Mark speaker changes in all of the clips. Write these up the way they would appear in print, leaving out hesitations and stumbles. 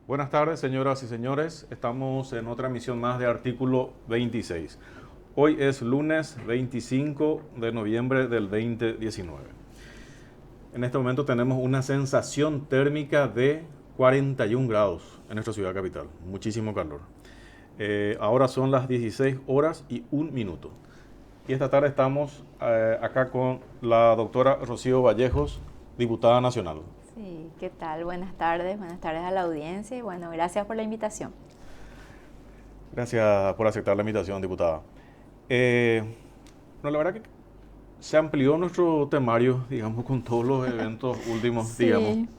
Speaker 1: Buenas tardes, señoras y señores. Estamos en otra emisión más de Artículo 26. Hoy es lunes 25 de noviembre del 2019. En este momento tenemos una sensación térmica de 41 grados en nuestra ciudad capital. Muchísimo calor. Ahora son las 16 horas y 1 minuto. Y esta tarde estamos acá con la doctora Rocío Vallejos, diputada nacional.
Speaker 2: Sí, ¿qué tal? Buenas tardes a la audiencia y bueno, gracias por la invitación.
Speaker 1: Gracias por aceptar la invitación, diputada. La verdad que se amplió nuestro temario, digamos, con todos los eventos últimos,
Speaker 2: Sí.
Speaker 1: digamos.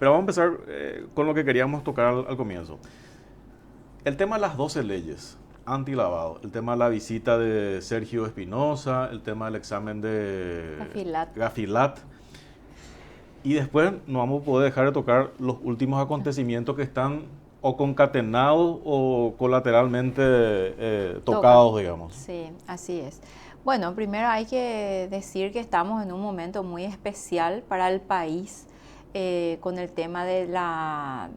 Speaker 1: Pero vamos a empezar con lo que queríamos tocar al comienzo. El tema de las 12 leyes antilavado, el tema de la visita de Sergio Espinosa, el tema del examen de Gafilat. Y después no vamos a poder dejar de tocar los últimos acontecimientos que están o concatenados o colateralmente tocados, digamos.
Speaker 2: Sí, así es. Bueno, primero hay que decir que estamos en un momento muy especial para el país con el tema de la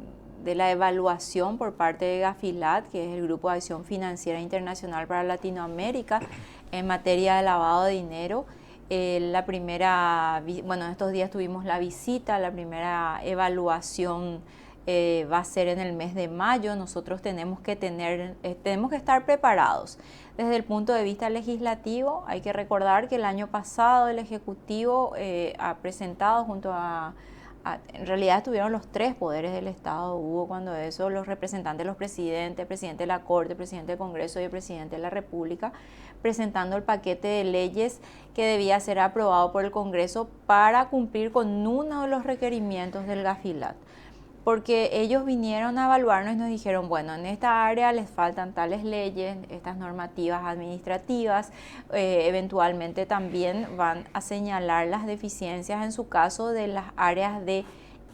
Speaker 2: evaluación por parte de Gafilat, que es el Grupo de Acción Financiera Internacional para Latinoamérica, en materia de lavado de dinero. Estos días tuvimos la visita, la primera evaluación va a ser en el mes de mayo. Nosotros tenemos que estar preparados. Desde el punto de vista legislativo, hay que recordar que el año pasado el Ejecutivo ha presentado en realidad estuvieron los tres poderes del Estado, hubo cuando eso, los representantes, los presidentes, el presidente de la Corte, el presidente del Congreso y el presidente de la República, presentando el paquete de leyes que debía ser aprobado por el Congreso para cumplir con uno de los requerimientos del Gafilat. Porque ellos vinieron a evaluarnos y nos dijeron, bueno, en esta área les faltan tales leyes, estas normativas administrativas, eventualmente también van a señalar las deficiencias en su caso de las áreas de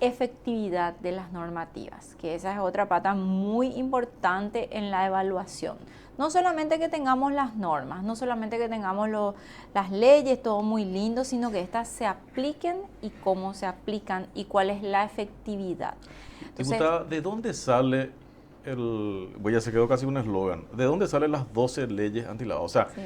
Speaker 2: efectividad de las normativas, que esa es otra pata muy importante en la evaluación. No solamente que tengamos las normas, no solamente que tengamos las leyes, todo muy lindo, sino que estas se apliquen y cómo se aplican y cuál es la efectividad. Entonces,
Speaker 1: diputada, ¿de dónde sale ya se quedó casi un eslogan, ¿de dónde salen las 12 leyes antilavado? O sea,
Speaker 2: sí.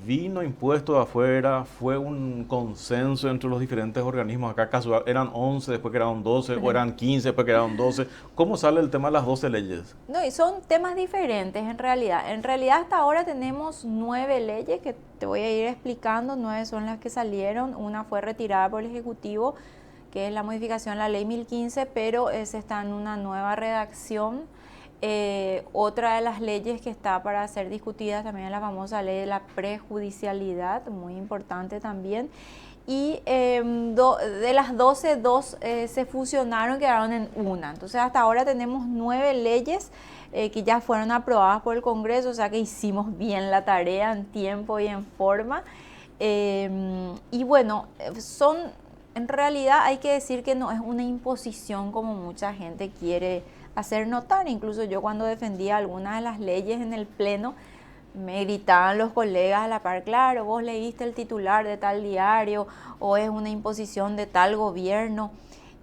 Speaker 1: ¿Vino impuesto de afuera? ¿Fue un consenso entre los diferentes organismos? Acá casual, eran 11, después quedaron 12, o eran 15, después quedaron 12. ¿Cómo sale el tema de las 12 leyes?
Speaker 2: No, y son temas diferentes en realidad. En realidad hasta ahora tenemos 9 leyes que te voy a ir explicando. 9 son las que salieron. Una fue retirada por el Ejecutivo, que es la modificación de la Ley 1015, pero esa está en una nueva redacción. Otra de las leyes que está para ser discutida también es la famosa ley de la prejudicialidad, muy importante también. Y de las 12, 2 se fusionaron, quedaron en una. Entonces hasta ahora tenemos 9 leyes que ya fueron aprobadas por el Congreso, o sea que hicimos bien la tarea en tiempo y en forma. Y bueno, en realidad hay que decir que no es una imposición como mucha gente quiere hacer notar. Incluso yo cuando defendía algunas de las leyes en el Pleno, me gritaban los colegas a la par, claro, vos leíste el titular de tal diario o es una imposición de tal gobierno.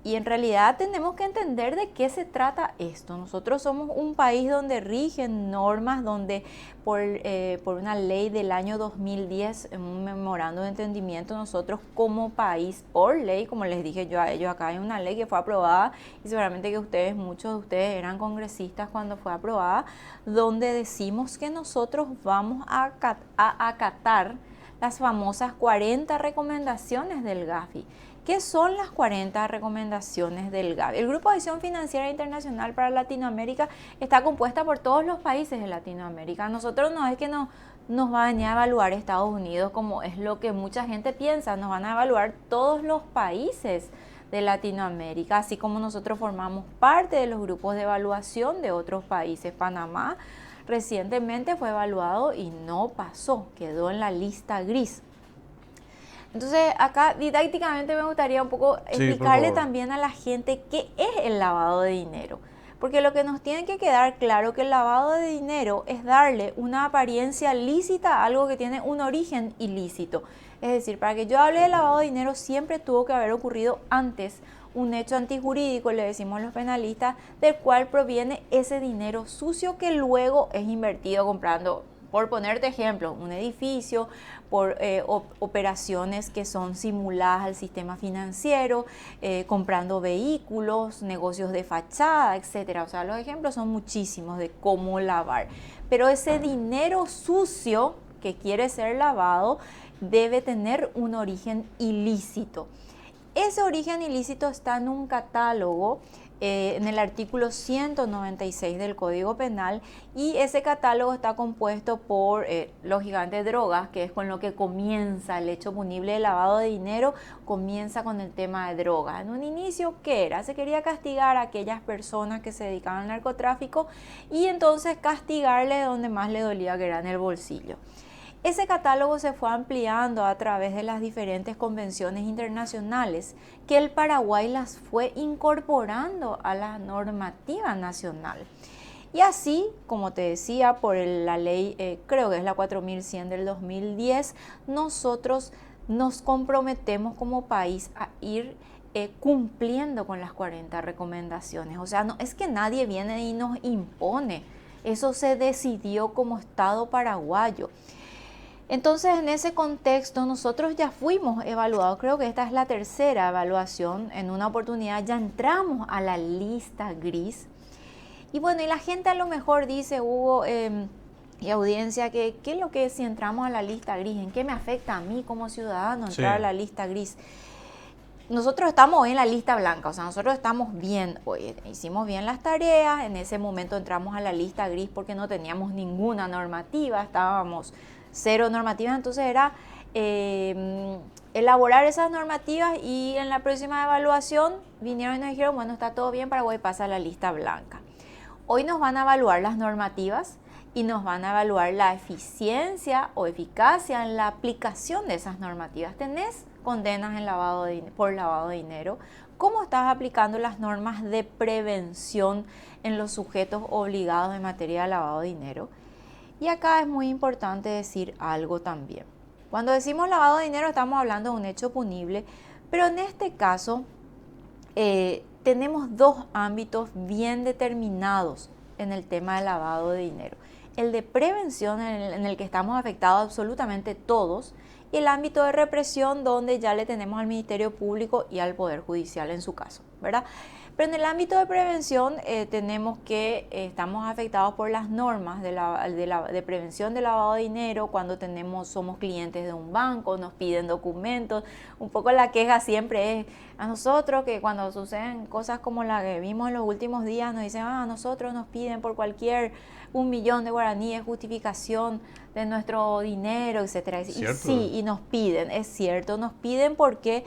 Speaker 2: Y en realidad tenemos que entender de qué se trata esto. Nosotros somos un país donde rigen normas, donde por una ley del año 2010, en un memorando de entendimiento, nosotros como país, por ley, como les dije yo a ellos, acá hay una ley que fue aprobada y seguramente que muchos de ustedes eran congresistas cuando fue aprobada, donde decimos que nosotros vamos a acatar las famosas 40 recomendaciones del GAFI. ¿Qué son las 40 recomendaciones del GAFI? El Grupo de Acción Financiera Internacional para Latinoamérica está compuesta por todos los países de Latinoamérica. Nosotros no es que nos va a venir a evaluar Estados Unidos como es lo que mucha gente piensa, nos van a evaluar todos los países de Latinoamérica, así como nosotros formamos parte de los grupos de evaluación de otros países. Panamá recientemente fue evaluado y no pasó, quedó en la lista gris. Entonces acá didácticamente me gustaría un poco explicarle también a la gente qué es el lavado de dinero. Porque lo que nos tiene que quedar claro que el lavado de dinero es darle una apariencia lícita a algo que tiene un origen ilícito. Es decir, para que yo hable de lavado de dinero siempre tuvo que haber ocurrido antes un hecho antijurídico, le decimos los penalistas, del cual proviene ese dinero sucio que luego es invertido comprando, por ponerte ejemplo, un edificio, por operaciones que son simuladas al sistema financiero, comprando vehículos, negocios de fachada, etcétera. O sea, los ejemplos son muchísimos de cómo lavar. Pero ese dinero sucio que quiere ser lavado debe tener un origen ilícito. Ese origen ilícito está en un catálogo en el artículo 196 del Código Penal, y ese catálogo está compuesto por, lógicamente, drogas, que es con lo que comienza el hecho punible de lavado de dinero, comienza con el tema de drogas. En un inicio, ¿qué era? Se quería castigar a aquellas personas que se dedicaban al narcotráfico y entonces castigarle donde más le dolía, que era en el bolsillo. Ese catálogo se fue ampliando a través de las diferentes convenciones internacionales que el Paraguay las fue incorporando a la normativa nacional. Y así, como te decía, por la ley, creo que es la 4100 del 2010, nosotros nos comprometemos como país a ir cumpliendo con las 40 recomendaciones. O sea, no es que nadie viene y nos impone, eso se decidió como Estado paraguayo. Entonces, en ese contexto, nosotros ya fuimos evaluados, creo que esta es la tercera evaluación, en una oportunidad ya entramos a la lista gris. Y bueno, y la gente a lo mejor dice, Hugo y audiencia, que ¿qué es lo que es si entramos a la lista gris? ¿En qué me afecta a mí como ciudadano entrar a la lista gris? Nosotros estamos hoy en la lista blanca, o sea, nosotros estamos bien hoy, hicimos bien las tareas, en ese momento entramos a la lista gris porque no teníamos ninguna normativa, estábamos cero normativas, entonces era elaborar esas normativas, y en la próxima evaluación vinieron y nos dijeron, bueno, está todo bien, Paraguay pasa a la lista blanca. Hoy nos van a evaluar las normativas y nos van a evaluar la eficiencia o eficacia en la aplicación de esas normativas. ¿Tenés condenas por lavado de dinero? ¿Cómo estás aplicando las normas de prevención en los sujetos obligados en materia de lavado de dinero? Y acá es muy importante decir algo también. Cuando decimos lavado de dinero estamos hablando de un hecho punible, pero en este caso tenemos dos ámbitos bien determinados en el tema de lavado de dinero. El de prevención, en el que estamos afectados absolutamente todos, y el ámbito de represión, donde ya le tenemos al Ministerio Público y al Poder Judicial en su caso, ¿verdad? Pero en el ámbito de prevención tenemos que estamos afectados por las normas de prevención de lavado de dinero. Cuando somos clientes de un banco, nos piden documentos. Un poco la queja siempre es a nosotros, que cuando suceden cosas como la que vimos en los últimos días, nos dicen, a nosotros nos piden por cualquier 1 millón de guaraníes justificación de nuestro dinero, etcétera. Y sí, y nos piden, es cierto, nos piden porque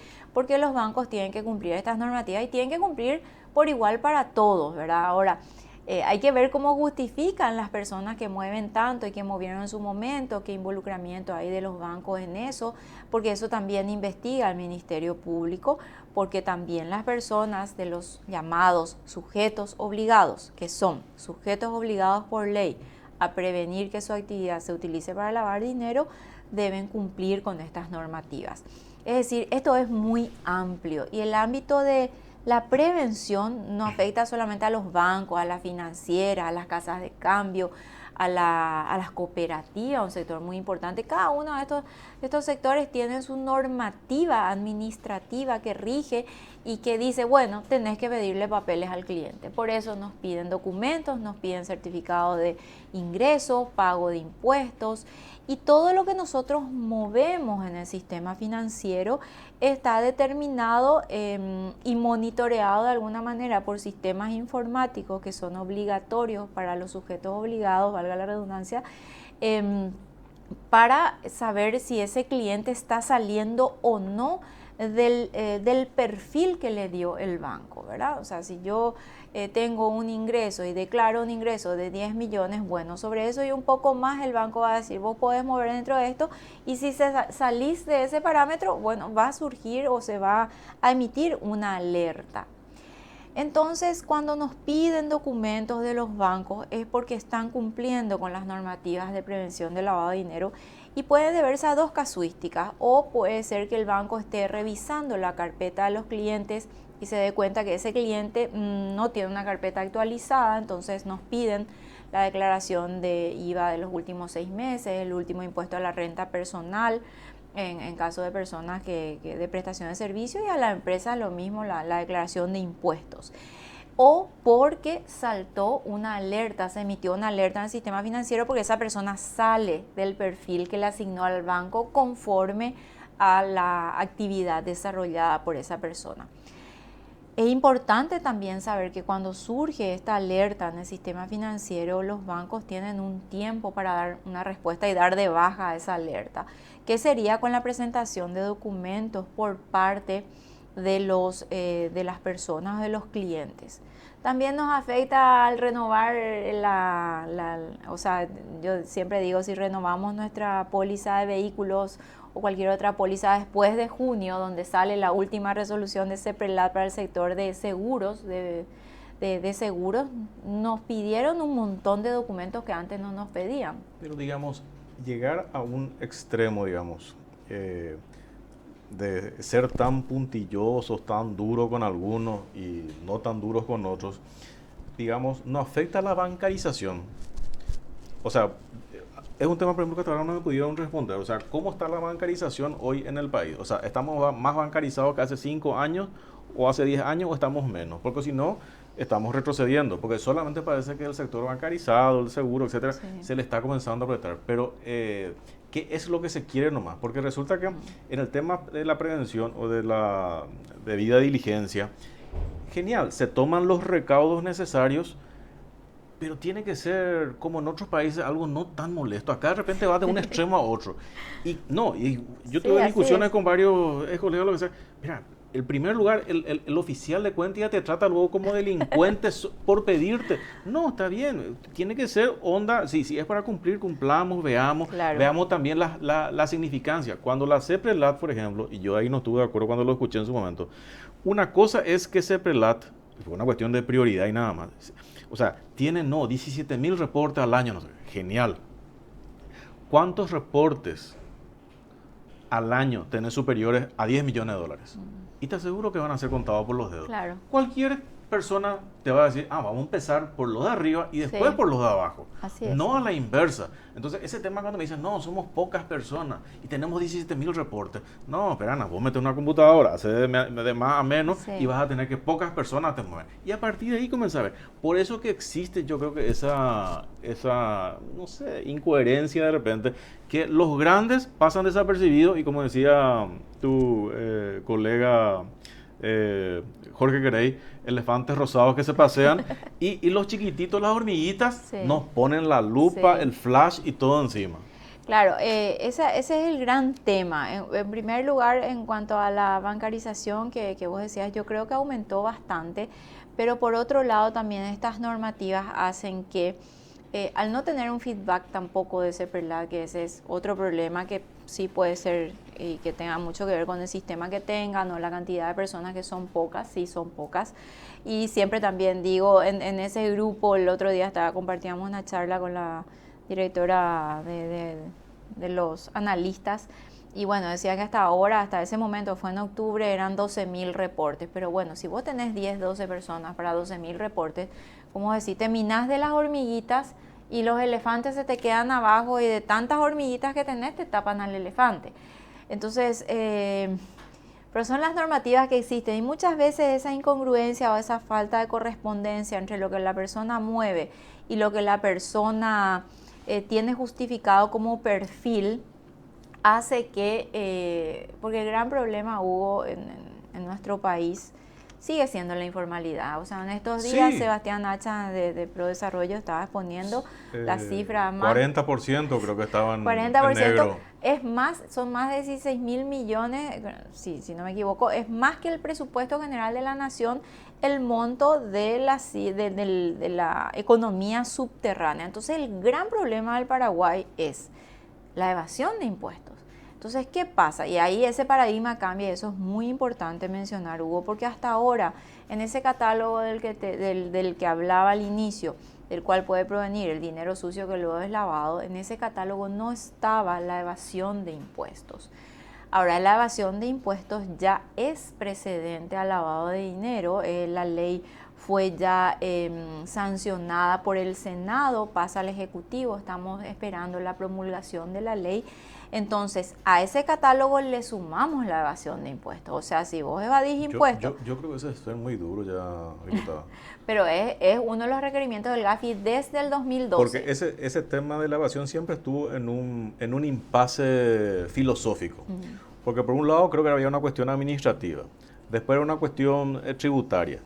Speaker 2: los bancos tienen que cumplir estas normativas y tienen que cumplir por igual para todos, ¿verdad? Ahora, hay que ver cómo justifican las personas que mueven tanto y que movieron en su momento, qué involucramiento hay de los bancos en eso, porque eso también investiga el Ministerio Público, porque también las personas de los llamados sujetos obligados, que son sujetos obligados por ley a prevenir que su actividad se utilice para lavar dinero, deben cumplir con estas normativas. Es decir, esto es muy amplio, y el ámbito de la prevención no afecta solamente a los bancos, a las financieras, a las casas de cambio, a las cooperativas, un sector muy importante. Cada uno de estos sectores tiene su normativa administrativa que rige y que dice, bueno, tenés que pedirle papeles al cliente. Por eso nos piden documentos, nos piden certificado de ingreso, pago de impuestos, y todo lo que nosotros movemos en el sistema financiero está determinado y monitoreado de alguna manera por sistemas informáticos que son obligatorios para los sujetos obligados, valga la redundancia, para saber si ese cliente está saliendo o no del perfil que le dio el banco, ¿verdad? O sea, si yo tengo un ingreso y declaro un ingreso de 10 millones, bueno, sobre eso y un poco más el banco va a decir, vos podés mover dentro de esto, y si salís de ese parámetro, bueno, va a surgir o se va a emitir una alerta. Entonces, cuando nos piden documentos de los bancos es porque están cumpliendo con las normativas de prevención de lavado de dinero, Y puede deberse a dos casuísticas, o puede ser que el banco esté revisando la carpeta de los clientes y se dé cuenta que ese cliente no tiene una carpeta actualizada, entonces nos piden la declaración de IVA de los últimos 6 meses, el último impuesto a la renta personal, en caso de personas que de prestación de servicio, y a la empresa lo mismo, la declaración de impuestos. O porque saltó una alerta, se emitió una alerta en el sistema financiero porque esa persona sale del perfil que le asignó al banco conforme a la actividad desarrollada por esa persona. Es importante también saber que cuando surge esta alerta en el sistema financiero, los bancos tienen un tiempo para dar una respuesta y dar de baja a esa alerta, que sería con la presentación de documentos por parte de las personas, de los clientes. También nos afecta al renovar o sea, yo siempre digo, si renovamos nuestra póliza de vehículos o cualquier otra póliza después de junio, donde sale la última resolución de CEPRELAT para el sector de seguros, de seguros, nos pidieron un montón de documentos que antes no nos pedían.
Speaker 1: Pero digamos, llegar a un extremo, digamos, de ser tan puntillosos, tan duros con algunos y no tan duros con otros, digamos, no afecta a la bancarización. O sea, es un tema, por ejemplo, que todavía no me pudieron responder. O sea, ¿cómo está la bancarización hoy en el país? O sea, ¿estamos más bancarizados que hace 5 años o hace 10 años o estamos menos? Porque si no, estamos retrocediendo. Porque solamente parece que el sector bancarizado, el seguro, etcétera, sí, se le está comenzando a apretar. Pero, ¿qué es lo que se quiere nomás? Porque resulta que en el tema de la prevención o de la debida diligencia, genial, se toman los recaudos necesarios, pero tiene que ser, como en otros países, algo no tan molesto. Acá de repente va de un extremo a otro. Y yo tuve discusiones con varios colegas, lo que sea. Mira, en primer lugar, el oficial de cuenta ya te trata luego como delincuente por pedirte. No, está bien. Tiene que ser onda. Sí, si es para cumplir, cumplamos, veamos. Claro. Veamos también la significancia. Cuando la CEPRELAT, por ejemplo, y yo ahí no estuve de acuerdo cuando lo escuché en su momento, una cosa es que CEPRELAT, fue una cuestión de prioridad y nada más. O sea, tiene 17,000 reportes al año. No sé, genial. ¿Cuántos reportes al año tenés superiores a 10 millones de dólares? Y te aseguro que van a ser contados por los dedos.
Speaker 2: Claro.
Speaker 1: Cualquier persona te va a decir, vamos a empezar por los de arriba y después por los de abajo. Así es. No a la inversa. Entonces, ese tema cuando me dicen, no, somos pocas personas y tenemos 17,000 reportes. No, espera, vos metes una computadora, hace de más a menos, sí, y vas a tener que pocas personas te mueven. Y a partir de ahí comienza a ver. Por eso que existe, yo creo que esa no sé, incoherencia de repente, que los grandes pasan desapercibidos y como decía tu colega Jorge Querey, elefantes rosados que se pasean y los chiquititos, las hormiguitas, sí, nos ponen la lupa, sí, el flash y todo encima.
Speaker 2: Claro, ese es el gran tema. En primer lugar, en cuanto a la bancarización que vos decías, yo creo que aumentó bastante, pero por otro lado también estas normativas hacen que al no tener un feedback tampoco de CEPRELAT, que ese es otro problema que sí puede ser y que tenga mucho que ver con el sistema que tengan, no la cantidad de personas, que son pocas, sí son pocas. Y siempre también digo, en ese grupo, el otro día compartíamos una charla con la directora de los analistas, y bueno, decía que hasta ahora, hasta ese momento, fue en octubre, eran 12,000 reportes. Pero bueno, si vos tenés 10, 12 personas para 12,000 reportes, como decís, te minás de las hormiguitas y los elefantes se te quedan abajo, y de tantas hormiguitas que tenés te tapan al elefante. Entonces, pero son las normativas que existen, y muchas veces esa incongruencia o esa falta de correspondencia entre lo que la persona mueve y lo que la persona tiene justificado como perfil, hace que, porque el gran problema, Hugo, en nuestro país sigue siendo la informalidad. O sea, en estos días, sí, Sebastián Hacha de ProDesarrollo estaba exponiendo las cifras más...
Speaker 1: 40% creo que estaban
Speaker 2: 40%
Speaker 1: en negro.
Speaker 2: Es más, son más de 16,000 millones, sí, si no me equivoco, es más que el presupuesto general de la nación, el monto de la economía subterránea. Entonces, el gran problema del Paraguay es la evasión de impuestos. Entonces, ¿qué pasa? Y ahí ese paradigma cambia, y eso es muy importante mencionar, Hugo, porque hasta ahora, en ese catálogo del que hablaba al inicio, del cual puede provenir el dinero sucio que luego es lavado, en ese catálogo no estaba la evasión de impuestos. Ahora, la evasión de impuestos ya es precedente al lavado de dinero. La ley fue ya sancionada por el Senado, pasa al Ejecutivo, estamos esperando la promulgación de la ley. Entonces, a ese catálogo le sumamos la evasión de impuestos. O sea, si vos evadís impuestos...
Speaker 1: Yo creo que eso es muy duro ya, diputada.
Speaker 2: Pero es uno de los requerimientos del Gafi desde el 2012.
Speaker 1: Porque ese tema de la evasión siempre estuvo en un impasse filosófico. Porque por un lado creo que había una cuestión administrativa, después era una cuestión tributaria.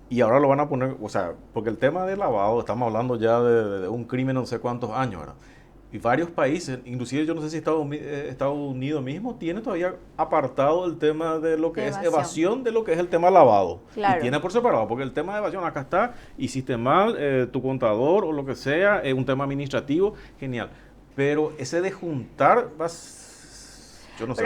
Speaker 1: Y ahora lo van a poner, o sea, porque el tema del lavado, estamos hablando ya de un crimen no sé cuántos años, ¿verdad? Y varios países, inclusive yo no sé si Estados Unidos mismo, tiene todavía apartado el tema de lo que es evasión de lo que es el tema lavado.
Speaker 2: Claro.
Speaker 1: Y tiene por separado, porque el tema de evasión, acá está, hiciste mal, tu contador o lo que sea, es un tema administrativo, genial. Pero ese de juntar, yo no sé,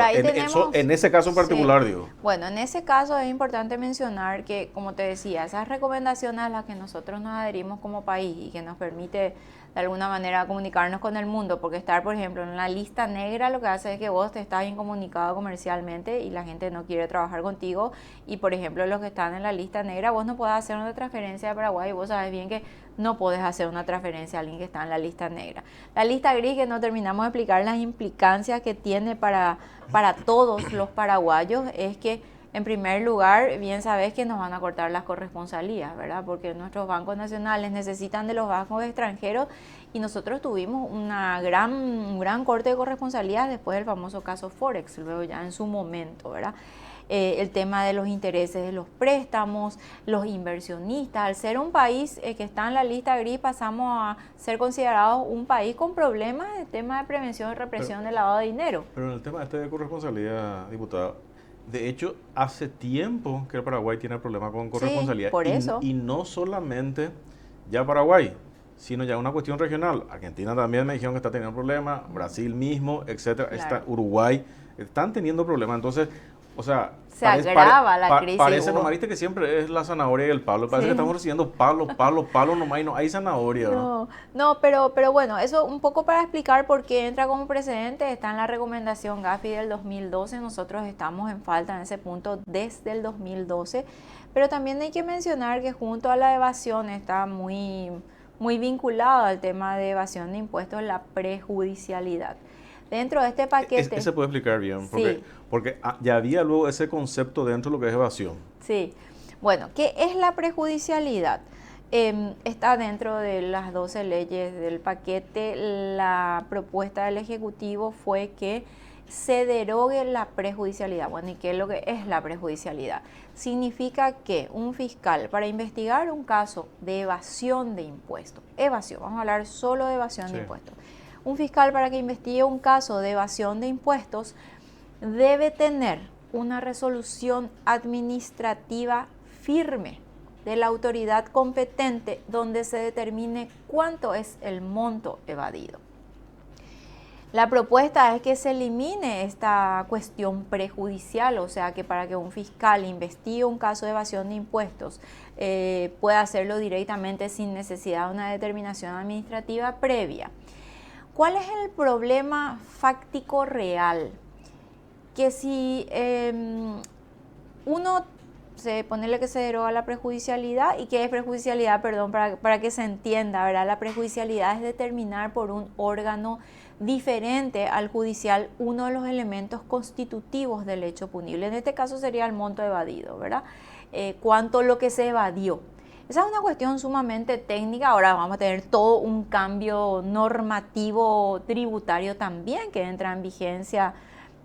Speaker 1: en ese caso en particular, sí. Digo.
Speaker 2: Bueno, en ese caso es importante mencionar que, como te decía, esas recomendaciones a las que nosotros nos adherimos como país y que nos permite de alguna manera comunicarnos con el mundo, porque estar, por ejemplo, en la lista negra lo que hace es que vos te estás incomunicado comercialmente y la gente no quiere trabajar contigo, y por ejemplo los que están en la lista negra, vos no podés hacer una transferencia de Paraguay, y vos sabes bien que no podés hacer una transferencia a alguien que está en la lista negra. La lista gris, que no terminamos de explicar las implicancias que tiene para todos los paraguayos, es que en primer lugar, bien sabes que nos van a cortar las corresponsalías, ¿verdad? Porque nuestros bancos nacionales necesitan de los bancos extranjeros y nosotros tuvimos un gran corte de corresponsalías después del famoso caso Forex, luego ya en su momento, ¿verdad? El tema de los intereses de los préstamos, los inversionistas. Al ser un país que está en la lista gris, pasamos a ser considerados un país con problemas de tema de prevención y represión del lavado de dinero.
Speaker 1: Pero en el tema de corresponsalía, diputada, de hecho, hace tiempo que el Paraguay tiene problemas con corresponsalía.
Speaker 2: Sí, por eso.
Speaker 1: Y no solamente ya Paraguay, sino ya una cuestión regional. Argentina también me dijeron que está teniendo problemas, Brasil mismo, etcétera,
Speaker 2: Claro.
Speaker 1: Uruguay, están teniendo problemas. Entonces, o sea,
Speaker 2: se agrava la crisis.
Speaker 1: Parece nomás, viste que siempre es la zanahoria y el palo. Parece que estamos recibiendo palo nomás y no hay zanahoria, ¿verdad?
Speaker 2: No, pero bueno, eso un poco para explicar por qué entra como precedente. Está en la recomendación Gafi del 2012. Nosotros estamos en falta en ese punto desde el 2012. Pero también hay que mencionar que junto a la evasión está muy vinculado al tema de evasión de impuestos la prejudicialidad. Dentro de este paquete...
Speaker 1: Ese puede explicar bien,
Speaker 2: sí.
Speaker 1: porque ya había luego ese concepto dentro de lo que es evasión.
Speaker 2: Sí, bueno, ¿qué es la prejudicialidad? Está dentro de las 12 leyes del paquete. La propuesta del Ejecutivo fue que se derogue la prejudicialidad. Bueno, ¿y qué es lo que es la prejudicialidad? Significa que un fiscal, para investigar un caso de evasión de impuestos, vamos a hablar solo de evasión de impuestos, un fiscal, para que investigue un caso de evasión de impuestos, debe tener una resolución administrativa firme de la autoridad competente donde se determine cuánto es el monto evadido. La propuesta es que se elimine esta cuestión prejudicial, o sea que para que un fiscal investigue un caso de evasión de impuestos pueda hacerlo directamente sin necesidad de una determinación administrativa previa. ¿Cuál es el problema fáctico real? Que si ponerle que se deroga la prejudicialidad, ¿y qué es prejudicialidad? Perdón, para que se entienda, ¿verdad? La prejudicialidad es determinar por un órgano diferente al judicial uno de los elementos constitutivos del hecho punible. En este caso sería el monto evadido, ¿verdad? Cuánto lo que se evadió. Esa es una cuestión sumamente técnica. Ahora vamos a tener todo un cambio normativo tributario también que entra en vigencia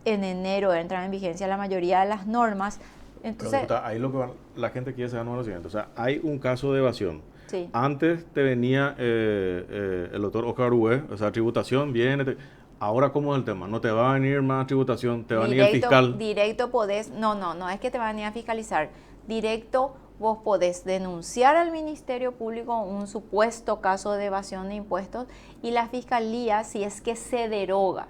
Speaker 2: en enero, entra en vigencia la mayoría de las normas. Entonces,
Speaker 1: pero ahí lo que la gente quiere saber no es lo siguiente, o sea, hay un caso de evasión.
Speaker 2: Sí.
Speaker 1: Antes te venía el doctor Oscar Ué, o sea, tributación, viene, ahora ¿cómo es el tema? ¿No te va a venir más tributación? ¿Te va a venir el fiscal?
Speaker 2: Directo podés, no es que te va a venir a fiscalizar, directo vos podés denunciar al Ministerio Público un supuesto caso de evasión de impuestos y la Fiscalía, si es que se deroga,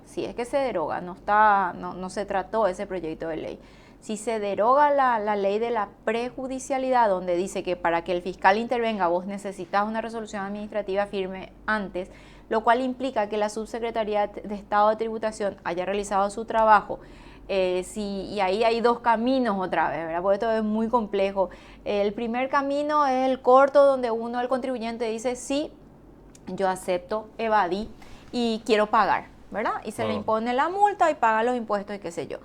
Speaker 2: no se trató ese proyecto de ley, Si se deroga la ley de la prejudicialidad, donde dice que para que el fiscal intervenga vos necesitas una resolución administrativa firme antes, lo cual implica que la Subsecretaría de Estado de Tributación haya realizado su trabajo. Y ahí hay dos caminos otra vez, ¿verdad? Porque esto es muy complejo. El primer camino es el corto, donde el contribuyente dice, sí, yo acepto, evadí y quiero pagar, ¿verdad? Y se le impone la multa y paga los impuestos y qué sé yo.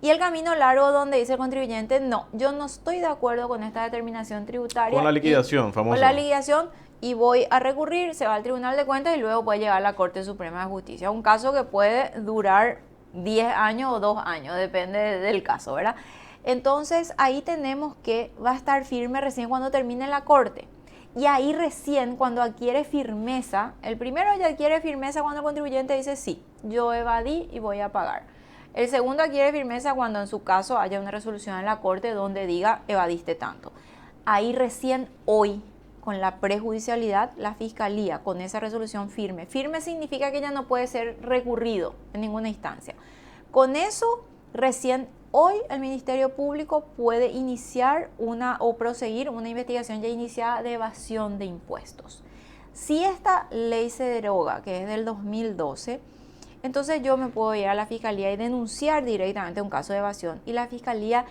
Speaker 2: Y el camino largo, donde dice el contribuyente, no, yo no estoy de acuerdo con esta determinación tributaria.
Speaker 1: Con la liquidación, famosa.
Speaker 2: Con la liquidación, y voy a recurrir, se va al Tribunal de Cuentas y luego puede llegar a la Corte Suprema de Justicia. Un caso que puede durar 10 años o 2 años, depende del caso, ¿verdad? Entonces, ahí tenemos que va a estar firme recién cuando termine la Corte. Y ahí recién, cuando adquiere firmeza, el primero ya adquiere firmeza cuando el contribuyente dice, sí, yo evadí y voy a pagar. El segundo adquiere firmeza cuando en su caso haya una resolución en la Corte donde diga, evadiste tanto. Ahí recién hoy, con la prejudicialidad, la Fiscalía, con esa resolución firme. Firme significa que ya no puede ser recurrido en ninguna instancia. Con eso, recién hoy el Ministerio Público puede iniciar o proseguir una investigación ya iniciada de evasión de impuestos. Si esta ley se deroga, que es del 2012, entonces yo me puedo ir a la Fiscalía y denunciar directamente un caso de evasión, y la Fiscalía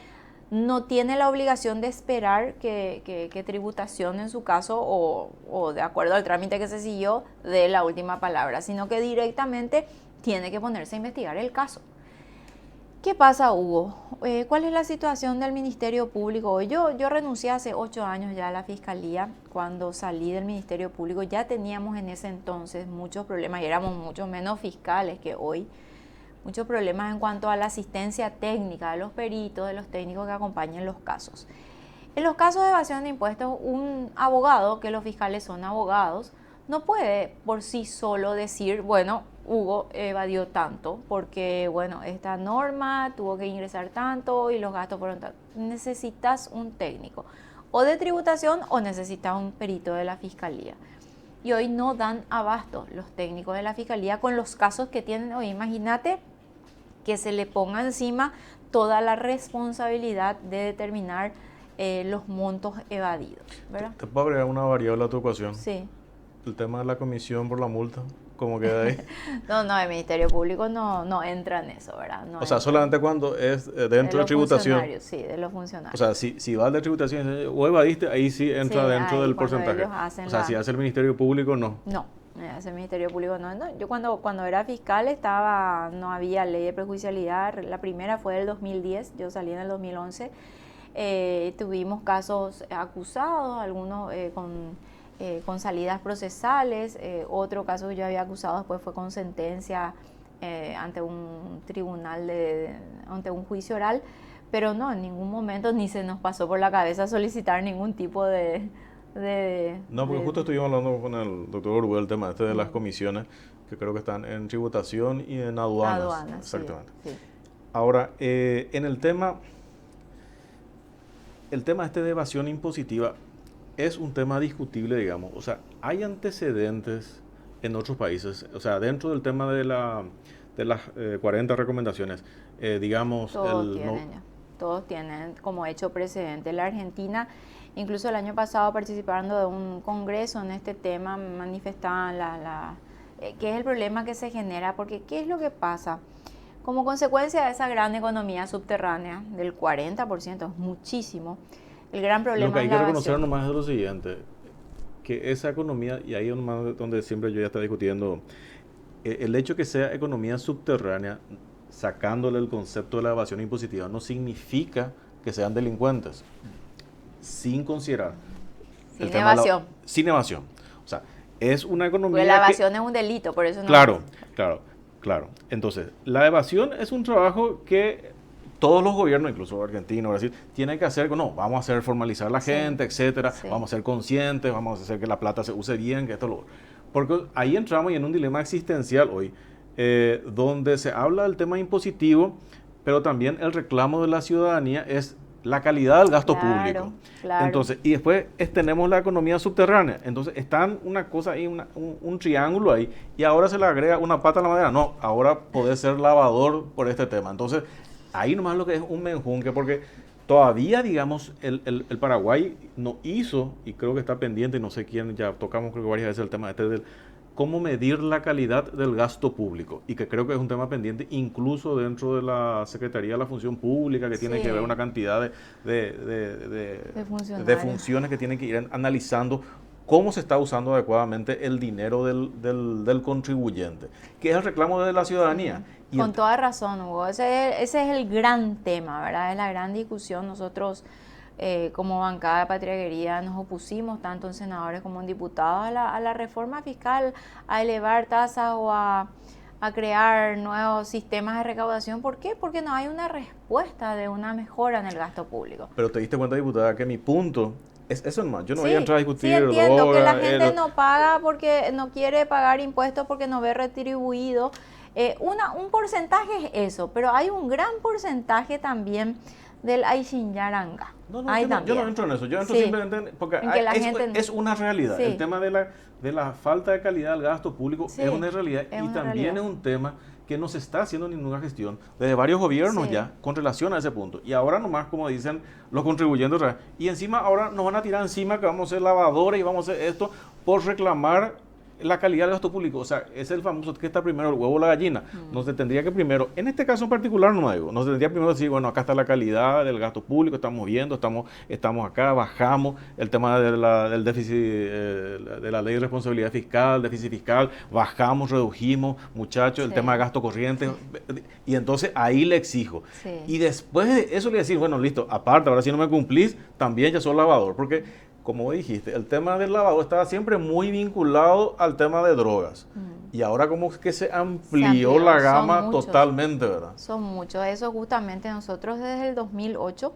Speaker 2: no tiene la obligación de esperar que tributación en su caso o de acuerdo al trámite que se siguió dé la última palabra, sino que directamente tiene que ponerse a investigar el caso. ¿Qué pasa, Hugo? ¿Cuál es la situación del Ministerio Público hoy? Yo renuncié hace 8 años ya a la Fiscalía. Cuando salí del Ministerio Público ya teníamos en ese entonces muchos problemas y éramos mucho menos fiscales que hoy. Muchos problemas en cuanto a la asistencia técnica de los peritos, de los técnicos que acompañan los casos. En los casos de evasión de impuestos, un abogado, que los fiscales son abogados, no puede por sí solo decir, bueno, Hugo evadió tanto porque, bueno, esta norma tuvo que ingresar tanto y los gastos fueron tanto. Necesitas un técnico o de tributación o necesitas un perito de la Fiscalía. Y hoy no dan abasto los técnicos de la Fiscalía con los casos que tienen hoy. Imagínate que se le ponga encima toda la responsabilidad de determinar los montos evadidos, ¿verdad?
Speaker 1: ¿Te puedo agregar una variable a tu ecuación?
Speaker 2: Sí.
Speaker 1: El tema de la comisión por la multa, ¿cómo queda ahí?
Speaker 2: No, el Ministerio Público no entra en eso, ¿verdad? No
Speaker 1: o sea,
Speaker 2: entra.
Speaker 1: Solamente cuando es dentro de tributación.
Speaker 2: Sí, de los funcionarios.
Speaker 1: O sea, si va de tributación o evadiste, ahí sí entra
Speaker 2: sí,
Speaker 1: dentro del porcentaje. O sea, si hace el Ministerio Público, no.
Speaker 2: No, hace el Ministerio Público no. Yo cuando era fiscal no había ley de prejudicialidad. La primera fue del 2010, yo salí en el 2011. Tuvimos casos acusados, algunos con salidas procesales, otro caso que yo había acusado después fue con sentencia ante un tribunal, ante un juicio oral, pero no, en ningún momento ni se nos pasó por la cabeza solicitar ningún tipo de...
Speaker 1: No, porque justo estuvimos hablando con el doctor Oruel el tema de las comisiones, que creo que están en tributación y en aduanas. Exactamente. Sí. Ahora, en el tema de evasión impositiva, es un tema discutible, digamos. O sea, hay antecedentes en otros países. O sea, dentro del tema de las 40 recomendaciones, digamos...
Speaker 2: Todos tienen como hecho precedente. La Argentina, incluso el año pasado participando de un congreso en este tema, manifestaban qué es el problema que se genera. Porque, ¿qué es lo que pasa? Como consecuencia de esa gran economía subterránea, del 40%, es muchísimo. El gran problema
Speaker 1: lo que hay
Speaker 2: es
Speaker 1: que
Speaker 2: la
Speaker 1: reconocer
Speaker 2: evasión.
Speaker 1: nomás es lo siguiente, que esa economía, y ahí es nomás donde siempre yo ya estaba discutiendo, el hecho que sea economía subterránea, sacándole el concepto de la evasión impositiva, no significa que sean delincuentes, sin considerar
Speaker 2: Sin evasión.
Speaker 1: Sin evasión. O sea, es una economía
Speaker 2: Porque la evasión es un delito, por eso no.
Speaker 1: Claro. Entonces, la evasión es un trabajo que todos los gobiernos, incluso Argentina, Brasil, tienen que hacer, vamos a hacer formalizar la gente, etcétera, vamos a ser conscientes, vamos a hacer que la plata se use bien, que esto lo... Porque ahí entramos en un dilema existencial hoy, donde se habla del tema impositivo, pero también el reclamo de la ciudadanía es la calidad del gasto público. Claro. Entonces, y después tenemos la economía subterránea. Entonces, están una cosa ahí, un triángulo ahí, y ahora se le agrega una pata a la madera. No, ahora podés ser lavador por este tema. Entonces, ahí nomás lo que es un menjunque, porque todavía, digamos, el Paraguay no hizo, y creo que está pendiente, y no sé quién, ya tocamos creo que varias veces el tema este del cómo medir la calidad del gasto público, y que creo que es un tema pendiente incluso dentro de la Secretaría de la Función Pública, que tiene que ver una cantidad de funciones que tienen que ir analizando cómo se está usando adecuadamente el dinero del contribuyente, que es el reclamo de la ciudadanía.
Speaker 2: Sí. Con toda razón, Hugo. Ese es el gran tema, ¿verdad? Es la gran discusión. Nosotros, como bancada de Patria Querida, nos opusimos tanto en senadores como en diputados a la reforma fiscal, a elevar tasas o a crear nuevos sistemas de recaudación. ¿Por qué? Porque no hay una respuesta de una mejora en el gasto público.
Speaker 1: Pero te diste cuenta, diputada, que mi punto es eso nomás. Yo no voy a entrar a discutir.
Speaker 2: Sí, entiendo que la gente no paga porque no quiere pagar impuestos porque no ve retribuido. Un porcentaje es eso, pero hay un gran porcentaje también del Ayshin-Yaranga.
Speaker 1: Yo no entro en eso, yo entro simplemente porque es una realidad. El tema de la falta de calidad del gasto público es una realidad y también es un tema que no se está haciendo ninguna gestión desde varios gobiernos ya con relación a ese punto. Y ahora nomás, como dicen los contribuyentes, y encima ahora nos van a tirar encima que vamos a ser lavadores y vamos a hacer esto por reclamar la calidad del gasto público. O sea, es el famoso que está primero el huevo o la gallina. No se tendría que primero, en este caso en particular no digo, no se tendría primero decir, bueno, acá está la calidad del gasto público, estamos viendo, estamos acá, bajamos el tema del déficit, de la ley de responsabilidad fiscal, déficit fiscal, bajamos, redujimos, muchachos, el tema de gasto corriente, y entonces ahí le exijo. Y después de eso le decir, bueno, listo, aparte, ahora si no me cumplís, también ya soy lavador, porque como dijiste, el tema del lavado estaba siempre muy vinculado al tema de drogas. Y ahora como que se amplió la gama totalmente, ¿verdad?
Speaker 2: Son muchos. Eso justamente nosotros desde el 2008.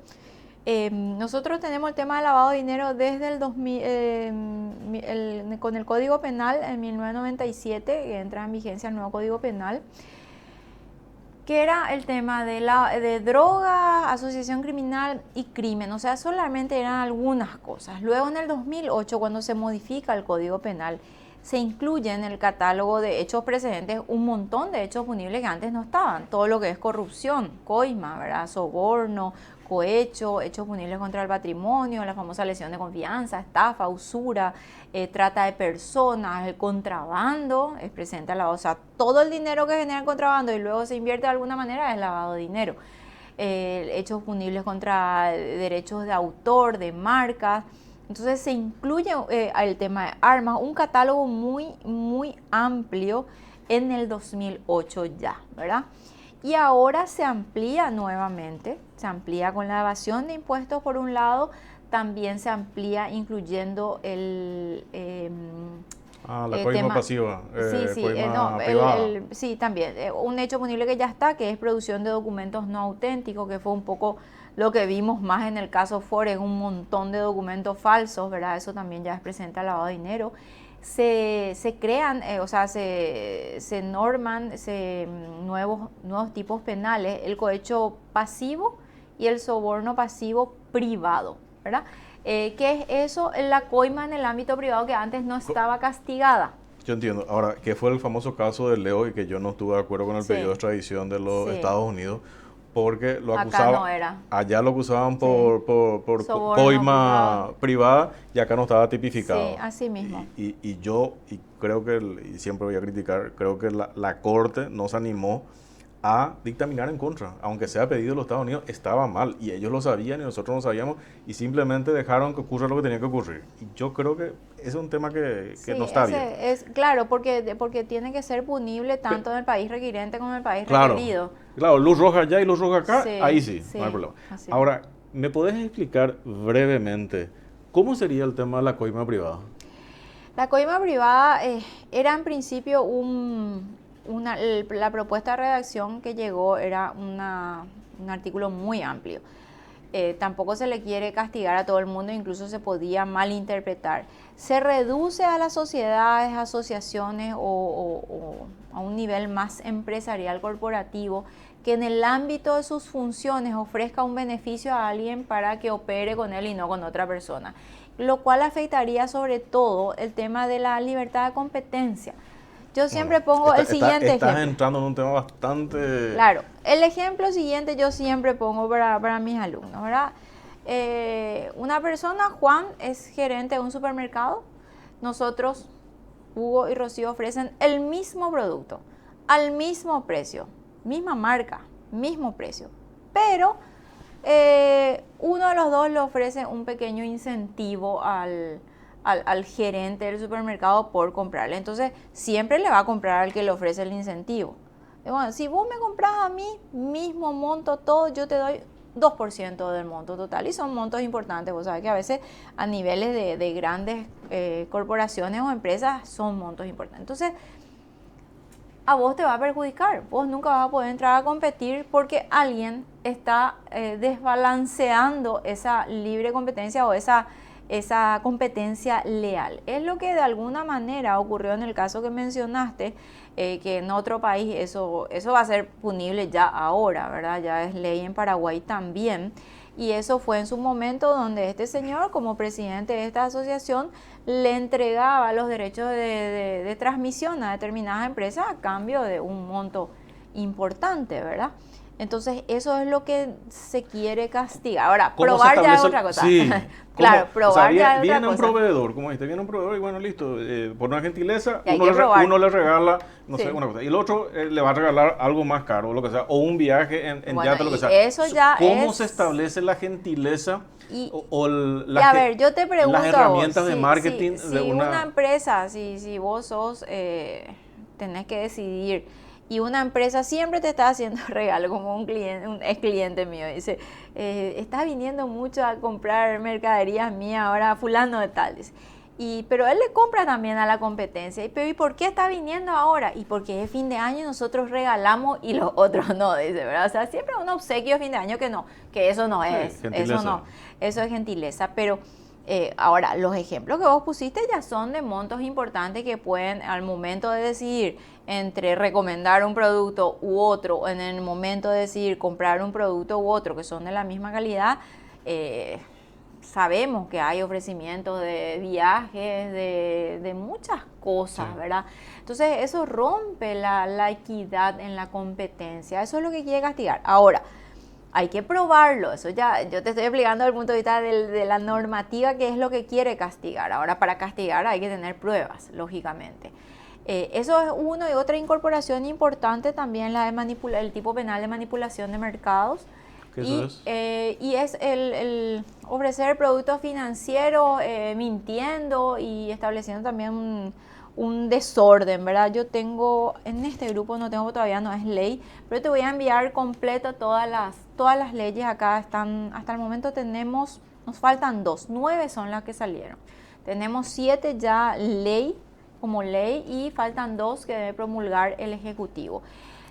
Speaker 2: Nosotros tenemos el tema del lavado de dinero desde el 2000, con el Código Penal en 1997, que entra en vigencia el nuevo Código Penal, que era el tema de droga, asociación criminal y crimen. O sea, solamente eran algunas cosas. Luego en el 2008, cuando se modifica el Código Penal, se incluye en el catálogo de hechos precedentes un montón de hechos punibles que antes no estaban. Todo lo que es corrupción, coima, ¿verdad? Soborno, cohecho, hechos punibles contra el patrimonio, la famosa lesión de confianza, estafa, usura, trata de personas, el contrabando, es presente al lavado. O sea, todo el dinero que genera el contrabando y luego se invierte de alguna manera es lavado de dinero. Hechos punibles contra derechos de autor, de marcas. Entonces se incluye el tema de armas, un catálogo muy, muy amplio en el 2008 ya, ¿verdad? Y ahora se amplía nuevamente, se amplía con la evasión de impuestos por un lado, también se amplía incluyendo el
Speaker 1: la coima pasiva.
Speaker 2: Sí, también. Un hecho punible que ya está, que es producción de documentos no auténticos, que fue un poco lo que vimos más en el caso Forex, un montón de documentos falsos, ¿verdad? Eso también ya es presente al lavado de dinero. Se crean, se norman nuevos tipos penales, el cohecho pasivo y el soborno pasivo privado, ¿verdad? ¿Qué es eso? La coima en el ámbito privado que antes no estaba castigada.
Speaker 1: Yo entiendo. Ahora, ¿qué fue el famoso caso de Leo y que yo no estuve de acuerdo con el pedido de extradición de los Estados Unidos? Porque lo acusaban,
Speaker 2: acá no era.
Speaker 1: Allá lo acusaban por coima privada y acá no estaba tipificado.
Speaker 2: Sí, así mismo.
Speaker 1: Y yo creo que, y siempre voy a criticar, creo que la Corte no se animó a dictaminar en contra, aunque sea pedido de los Estados Unidos, estaba mal y ellos lo sabían y nosotros no sabíamos y simplemente dejaron que ocurra lo que tenía que ocurrir. Y yo creo que ese es un tema que no está bien.
Speaker 2: Claro, porque tiene que ser punible tanto en el país requirente como en el país requerido.
Speaker 1: Claro, luz roja allá y luz roja acá, ahí sí, no hay problema. Ahora, ¿me podés explicar brevemente cómo sería el tema de la coima privada?
Speaker 2: La coima privada era en principio la propuesta de redacción que llegó era un artículo muy amplio. Tampoco se le quiere castigar a todo el mundo, incluso se podía malinterpretar. Se reduce a las sociedades, asociaciones o a un nivel más empresarial corporativo que en el ámbito de sus funciones ofrezca un beneficio a alguien para que opere con él y no con otra persona, lo cual afectaría sobre todo el tema de la libertad de competencia. Yo siempre pongo el siguiente
Speaker 1: estás
Speaker 2: ejemplo.
Speaker 1: entrando en un tema bastante...
Speaker 2: Claro, el ejemplo siguiente yo siempre pongo para mis alumnos, ¿verdad? Una persona, Juan, es gerente de un supermercado. Nosotros, Hugo y Rocío, ofrecen el mismo producto, al mismo precio, misma marca, mismo precio. Pero uno de los dos le ofrece un pequeño incentivo al gerente del supermercado por comprarle. Entonces, siempre le va a comprar al que le ofrece el incentivo. Y bueno, si vos me compras a mí, mismo monto, todo, yo te doy 2% del monto total. Y son montos importantes. Vos sabés que a veces a niveles de grandes corporaciones o empresas son montos importantes. Entonces, a vos te va a perjudicar. Vos nunca vas a poder entrar a competir porque alguien está desbalanceando esa libre competencia o esa competencia leal. Es lo que de alguna manera ocurrió en el caso que mencionaste, que en otro país eso va a ser punible ya ahora, ¿verdad? Ya es ley en Paraguay también. Y eso fue en su momento donde este señor, como presidente de esta asociación, le entregaba los derechos de transmisión a determinadas empresas a cambio de un monto importante, ¿verdad? Entonces, eso es lo que se quiere castigar. Ahora, probar ya es otra cosa.
Speaker 1: Sí.
Speaker 2: Claro, probar ya es otra
Speaker 1: viene un
Speaker 2: cosa.
Speaker 1: proveedor, como dijiste, viene un proveedor y bueno, listo, por una gentileza,
Speaker 2: Y hay
Speaker 1: uno
Speaker 2: que probar.
Speaker 1: le regala, no
Speaker 2: Sí.
Speaker 1: sé, una cosa. Y el otro le va a regalar algo más caro, lo que sea, o un viaje en
Speaker 2: Bueno,
Speaker 1: yate, lo que
Speaker 2: y
Speaker 1: sea.
Speaker 2: eso ya
Speaker 1: ¿Cómo
Speaker 2: es-
Speaker 1: se establece la gentileza
Speaker 2: Y-
Speaker 1: o
Speaker 2: Y a ver, yo te pregunto
Speaker 1: las herramientas
Speaker 2: a vos,
Speaker 1: de marketing
Speaker 2: si
Speaker 1: de
Speaker 2: una empresa, si vos sos, tenés que decidir, y una empresa siempre te está haciendo regalo, como un ex cliente mío, dice, estás viniendo mucho a comprar mercaderías mías, ahora fulano de tal, dice. Pero él le compra también a la competencia. Pero ¿y por qué está viniendo ahora? Y porque es fin de año y nosotros regalamos y los otros no, dice, ¿verdad? O sea, siempre un obsequio de fin de año que eso no es,
Speaker 1: gentileza.
Speaker 2: eso no, eso es gentileza. Pero ahora, los ejemplos que vos pusiste ya son de montos importantes que pueden, al momento de decidir entre recomendar un producto u otro, en el momento de decidir comprar un producto u otro que son de la misma calidad, sabemos que hay ofrecimientos de viajes, de muchas cosas, sí, ¿verdad? Entonces eso rompe la equidad en la competencia, eso es lo que quiere castigar. Ahora, hay que probarlo, eso ya, yo te estoy explicando desde el punto de vista de la normativa, que es lo que quiere castigar. Ahora, para castigar hay que tener pruebas, lógicamente. Eso es uno, y otra incorporación importante también la de el tipo penal de manipulación de mercados. Y es el ofrecer productos financieros mintiendo y estableciendo también un desorden, ¿verdad? Yo tengo, en este grupo no tengo, todavía no es ley, pero te voy a enviar completo todas las leyes. Acá están, hasta el momento tenemos, nos faltan 2, 9 son las que salieron. Tenemos 7 ya como ley y faltan 2 que debe promulgar el Ejecutivo.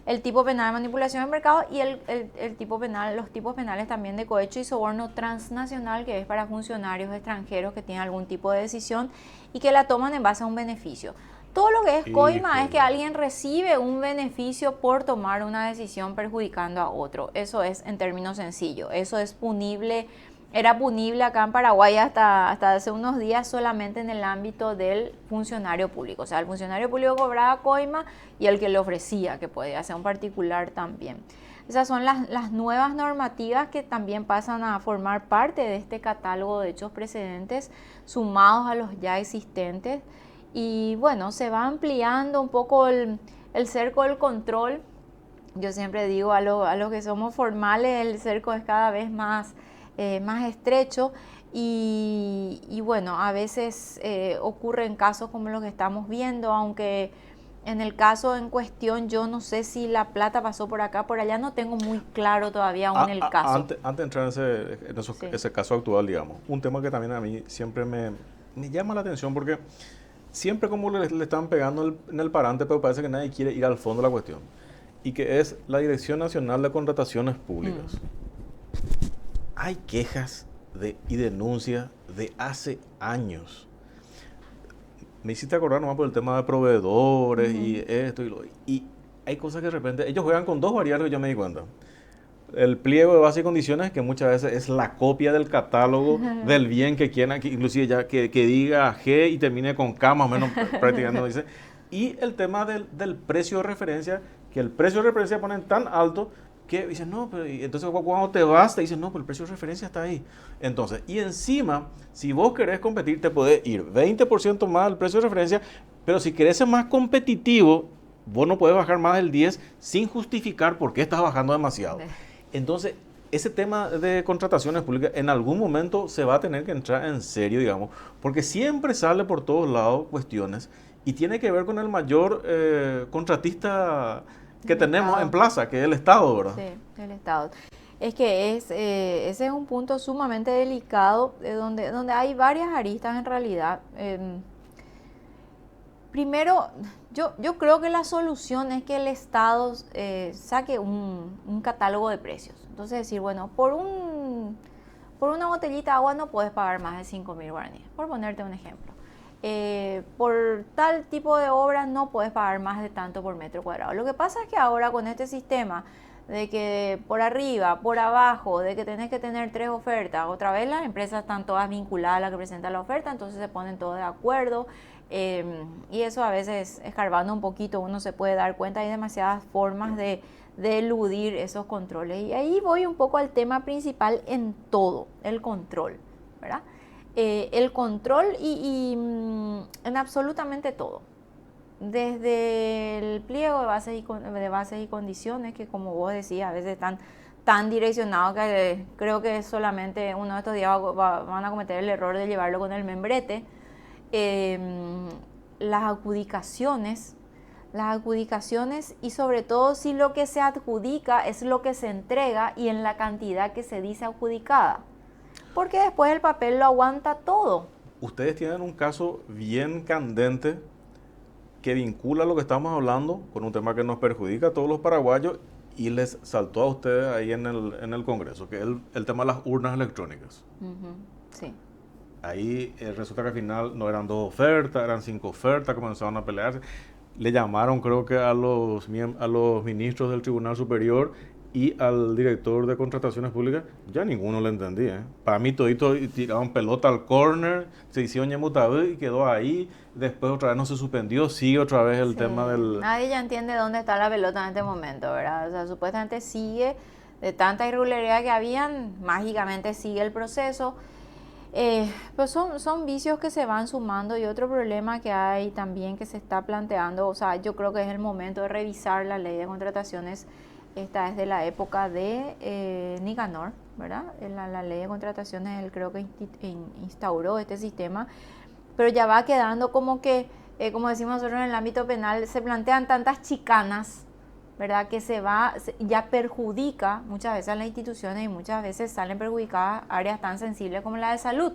Speaker 2: El tipo penal de manipulación de mercado y el tipo penal, los tipos penales también de cohecho y soborno transnacional, que es para funcionarios extranjeros que tienen algún tipo de decisión y que la toman en base a un beneficio. Todo lo que es coima es que alguien recibe un beneficio por tomar una decisión perjudicando a otro. Eso es en términos sencillos. Eso es punible. Era punible acá en Paraguay hasta hace unos días solamente en el ámbito del funcionario público. O sea, el funcionario público cobraba coima y el que le ofrecía, que podía ser un particular también. Esas son las nuevas normativas que también pasan a formar parte de este catálogo de hechos precedentes sumados a los ya existentes. Y bueno, se va ampliando un poco el cerco del control. Yo siempre digo a los que somos formales, el cerco es cada vez más estrecho y bueno, a veces ocurren casos como los que estamos viendo, aunque en el caso en cuestión yo no sé si la plata pasó por acá, por allá, no tengo muy claro todavía aún el caso.
Speaker 1: Antes de entrar en ese caso actual, digamos, un tema que también a mí siempre me llama la atención porque siempre como le están pegando en el parante, pero parece que nadie quiere ir al fondo de la cuestión, y que es la Dirección Nacional de Contrataciones Públicas. Hay quejas y denuncias de hace años. Me hiciste acordar nomás por el tema de proveedores y esto y hay cosas que de repente ellos juegan con 2 variables que yo me di cuenta. El pliego de bases y condiciones, que muchas veces es la copia del catálogo del bien que quieran, que inclusive ya que diga G y termine con K más o menos prácticamente dice. Y el tema del precio de referencia, que el precio de referencia ponen tan alto que dicen, no, pero entonces cuando te vas, te dicen, no, pero el precio de referencia está ahí. Entonces, y encima, si vos querés competir, te puede ir 20% más el precio de referencia, pero si querés ser más competitivo, vos no puedes bajar más del 10 sin justificar por qué estás bajando demasiado. Entonces, ese tema de contrataciones públicas en algún momento se va a tener que entrar en serio, digamos, porque siempre sale por todos lados cuestiones y tiene que ver con el mayor contratista que tenemos en plaza, que es el Estado, ¿verdad?
Speaker 2: Sí, el Estado. Es que ese es un punto sumamente delicado, donde hay varias aristas en realidad. Primero, yo creo que la solución es que el Estado saque un catálogo de precios. Entonces decir, bueno, por una botellita de agua no puedes pagar más de 5.000 guaraníes, por ponerte un ejemplo. Por tal tipo de obras no puedes pagar más de tanto por metro cuadrado. Lo que pasa es que ahora con este sistema de que por arriba, por abajo, de que tenés que tener 3 ofertas, otra vez las empresas están todas vinculadas a la que presenta la oferta, entonces se ponen todos de acuerdo, y eso a veces, escarbando un poquito, uno se puede dar cuenta, hay demasiadas formas de eludir esos controles. Y ahí voy un poco al tema principal en todo, el control, ¿verdad? El control y en absolutamente todo. Desde el pliego de bases y condiciones, que como vos decías, a veces están tan direccionados que creo que solamente uno de estos días van a cometer el error de llevarlo con el membrete. Las adjudicaciones y sobre todo si lo que se adjudica es lo que se entrega y en la cantidad que se dice adjudicada. Porque después el papel lo aguanta todo.
Speaker 1: Ustedes tienen un caso bien candente que vincula lo que estamos hablando con un tema que nos perjudica a todos los paraguayos y les saltó a ustedes ahí en el Congreso, que es el tema de las urnas electrónicas.
Speaker 2: Sí.
Speaker 1: Ahí resulta que al final no eran 2 ofertas, eran 5 ofertas, comenzaron a pelearse. Le llamaron creo que a los ministros del Tribunal Superior y al director de contrataciones públicas, ya ninguno le entendía. Para mí todito tiraron pelota al córner, se hicieron ñemutabú y quedó ahí. Después otra vez no se suspendió, sigue otra vez el tema del...
Speaker 2: Nadie ya entiende dónde está la pelota en este momento, ¿verdad? O sea, supuestamente sigue, de tanta irregularidad que habían, mágicamente sigue el proceso. Pues son vicios que se van sumando y otro problema que hay también que se está planteando, o sea, yo creo que es el momento de revisar la ley de contrataciones. Esta es de la época de Nicanor, ¿verdad? La ley de contrataciones, él creo que instauró este sistema, pero ya va quedando como que, como decimos nosotros en el ámbito penal, se plantean tantas chicanas, ¿verdad? Que ya perjudica muchas veces a las instituciones y muchas veces salen perjudicadas áreas tan sensibles como la de salud,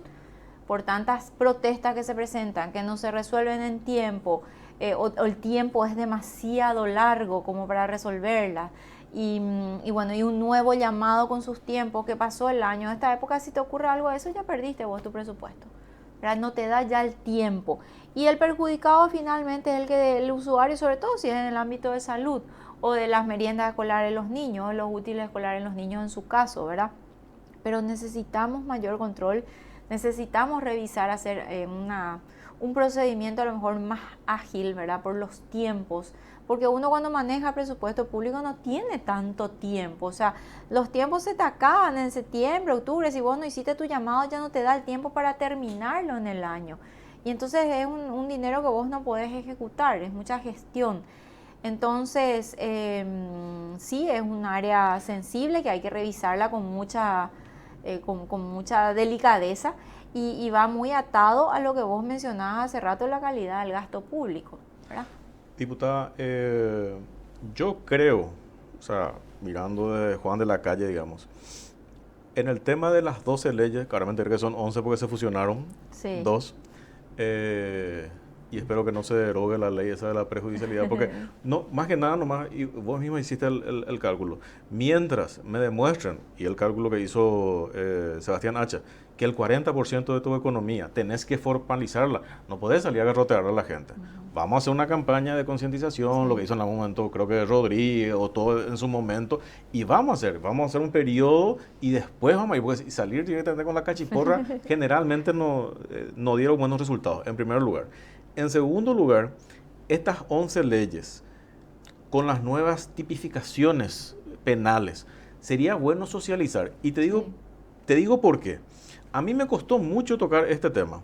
Speaker 2: por tantas protestas que se presentan, que no se resuelven en tiempo, o el tiempo es demasiado largo como para resolverlas. Y bueno, y un nuevo llamado con sus tiempos que pasó el año. En esta época, si te ocurre algo de eso, ya perdiste vos tu presupuesto, ¿verdad? No te da ya el tiempo. Y el perjudicado finalmente es el usuario, sobre todo si es en el ámbito de salud o de las meriendas escolares de los niños, los útiles escolares de los niños en su caso, ¿verdad? Pero necesitamos mayor control, necesitamos revisar, hacer un procedimiento a lo mejor más ágil, ¿verdad? Por los tiempos. Porque uno cuando maneja presupuesto público no tiene tanto tiempo, o sea, los tiempos se te acaban en septiembre, octubre, si vos no hiciste tu llamado ya no te da el tiempo para terminarlo en el año. Y entonces es un dinero que vos no podés ejecutar, es mucha gestión. Entonces, sí, es un área sensible que hay que revisarla con mucha delicadeza y va muy atado a lo que vos mencionabas hace rato, la calidad del gasto público, ¿verdad?
Speaker 1: Diputada, yo creo, o sea, mirando de Juan de la Calle, digamos, en el tema de las 12 leyes, claramente creo que son 11 porque se fusionaron, sí. 2, y espero que no se derogue la ley esa de la prejudicialidad, porque no, más que nada nomás, y vos mismo hiciste el cálculo, mientras me demuestran, y el cálculo que hizo Sebastián Hacha, que el 40% de tu economía tenés que formalizarla, no podés salir a garrotear a la gente. Vamos a hacer una campaña de concientización, lo que hizo en algún momento, creo que Rodríguez o todo en su momento, y vamos a hacer un periodo y después vamos a ir, porque salir directamente con la cachiporra generalmente no dieron buenos resultados, en primer lugar. En segundo lugar, estas 11 leyes, con las nuevas tipificaciones penales, sería bueno socializar. Y te digo por qué. A mí me costó mucho tocar este tema.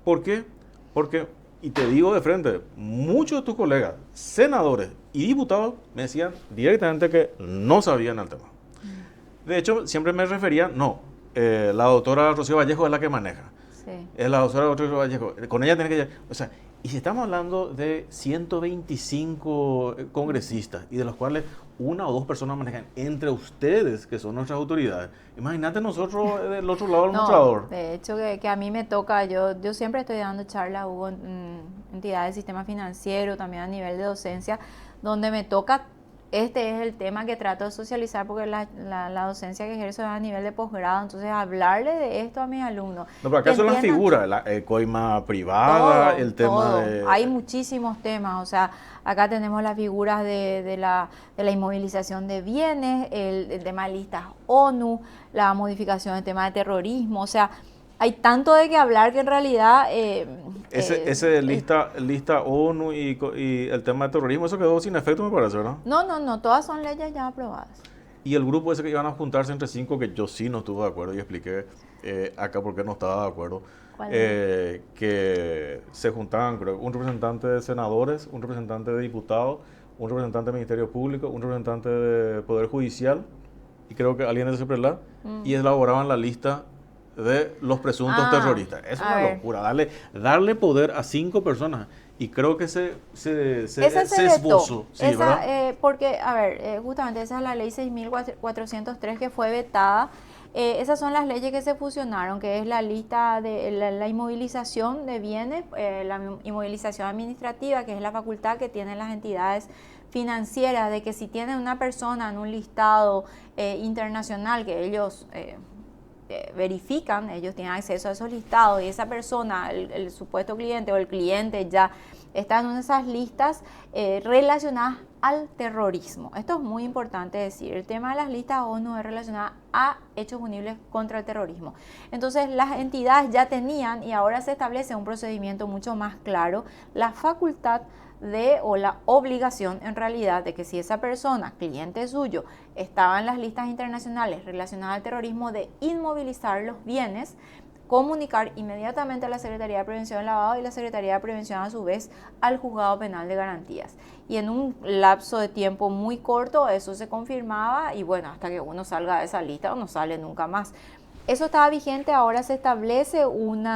Speaker 1: ¿Por qué? Porque, y te digo de frente, muchos de tus colegas, senadores y diputados, me decían directamente que no sabían el tema. De hecho, siempre me referían, la doctora Rocío Vallejo es la que maneja.
Speaker 2: Sí.
Speaker 1: Es la doctora Rocío Vallejo. Con ella tiene que... O sea, y si estamos hablando de 125 congresistas y de los cuales una o dos personas manejan, entre ustedes, que son nuestras autoridades, imagínate nosotros del otro lado del mostrador.
Speaker 2: De hecho, que a mí me toca, yo siempre estoy dando charlas, hubo entidades del sistema financiero, también a nivel de docencia, donde me toca. Este es el tema que trato de socializar porque la docencia que ejerzo es a nivel de posgrado, entonces hablarle de esto a mis alumnos.
Speaker 1: No, pero acá son las figuras, la coima privada, el tema de...
Speaker 2: Hay muchísimos temas, o sea, acá tenemos las figuras de la inmovilización de bienes, el tema de listas ONU, la modificación del tema de terrorismo, o sea, hay tanto de qué hablar que en realidad...
Speaker 1: Ese lista ONU y el tema de terrorismo, eso quedó sin efecto, me parece, ¿verdad?
Speaker 2: No, todas son leyes ya aprobadas.
Speaker 1: Y el grupo ese que iban a juntarse entre 5, que yo sí no estuve de acuerdo y expliqué acá por qué no estaba de acuerdo, que se juntaban, creo, un representante de senadores, un representante de diputados, un representante del Ministerio Público, un representante del Poder Judicial, y creo que alguien de CEPRELA, y elaboraban la lista de los presuntos terroristas. Es una locura, darle poder a 5 personas. Y creo que se esbozó. Sí,
Speaker 2: porque, a ver, justamente esa es la ley 6.403 que fue vetada. Esas son las leyes que se fusionaron, que es la lista de la inmovilización de bienes, la inmovilización administrativa, que es la facultad que tienen las entidades financieras de que si tienen una persona en un listado internacional que ellos... verifican, ellos tienen acceso a esos listados y esa persona, el supuesto cliente o el cliente ya está en una de esas listas relacionadas al terrorismo. Esto es muy importante decir. El tema de las listas ONU es relacionado a hechos punibles contra el terrorismo. Entonces las entidades ya tenían y ahora se establece un procedimiento mucho más claro, la facultad o la obligación en realidad de que si esa persona, cliente suyo, estaba en las listas internacionales relacionadas al terrorismo, de inmovilizar los bienes, comunicar inmediatamente a la Secretaría de Prevención del Lavado y la Secretaría de Prevención a su vez al Juzgado Penal de Garantías. Y en un lapso de tiempo muy corto eso se confirmaba y bueno, hasta que uno salga de esa lista o no sale nunca más. Eso estaba vigente, ahora se establece un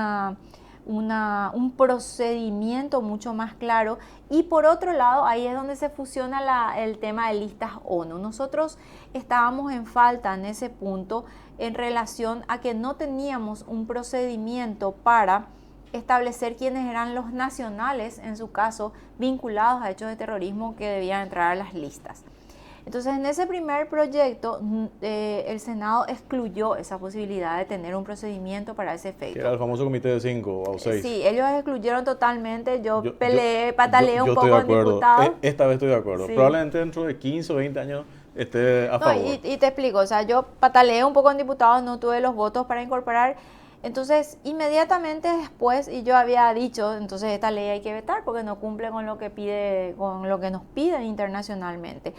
Speaker 2: procedimiento mucho más claro y por otro lado ahí es donde se fusiona el tema de listas ONU. Nosotros estábamos en falta en ese punto en relación a que no teníamos un procedimiento para establecer quiénes eran los nacionales, en su caso, vinculados a hechos de terrorismo que debían entrar a las listas. Entonces, en ese primer proyecto, el Senado excluyó esa posibilidad de tener un procedimiento para ese efecto.
Speaker 1: Que era el famoso comité de 5 o 6.
Speaker 2: Sí, ellos excluyeron totalmente. Yo pataleé un poco con diputados.
Speaker 1: Esta vez estoy de acuerdo. Sí. Probablemente dentro de 15 o 20 años esté a favor.
Speaker 2: Y te explico, o sea, yo pataleé un poco en diputados, no tuve los votos para incorporar. Entonces, inmediatamente después, y yo había dicho, entonces esta ley hay que vetar porque no cumple con lo que nos piden internacionalmente.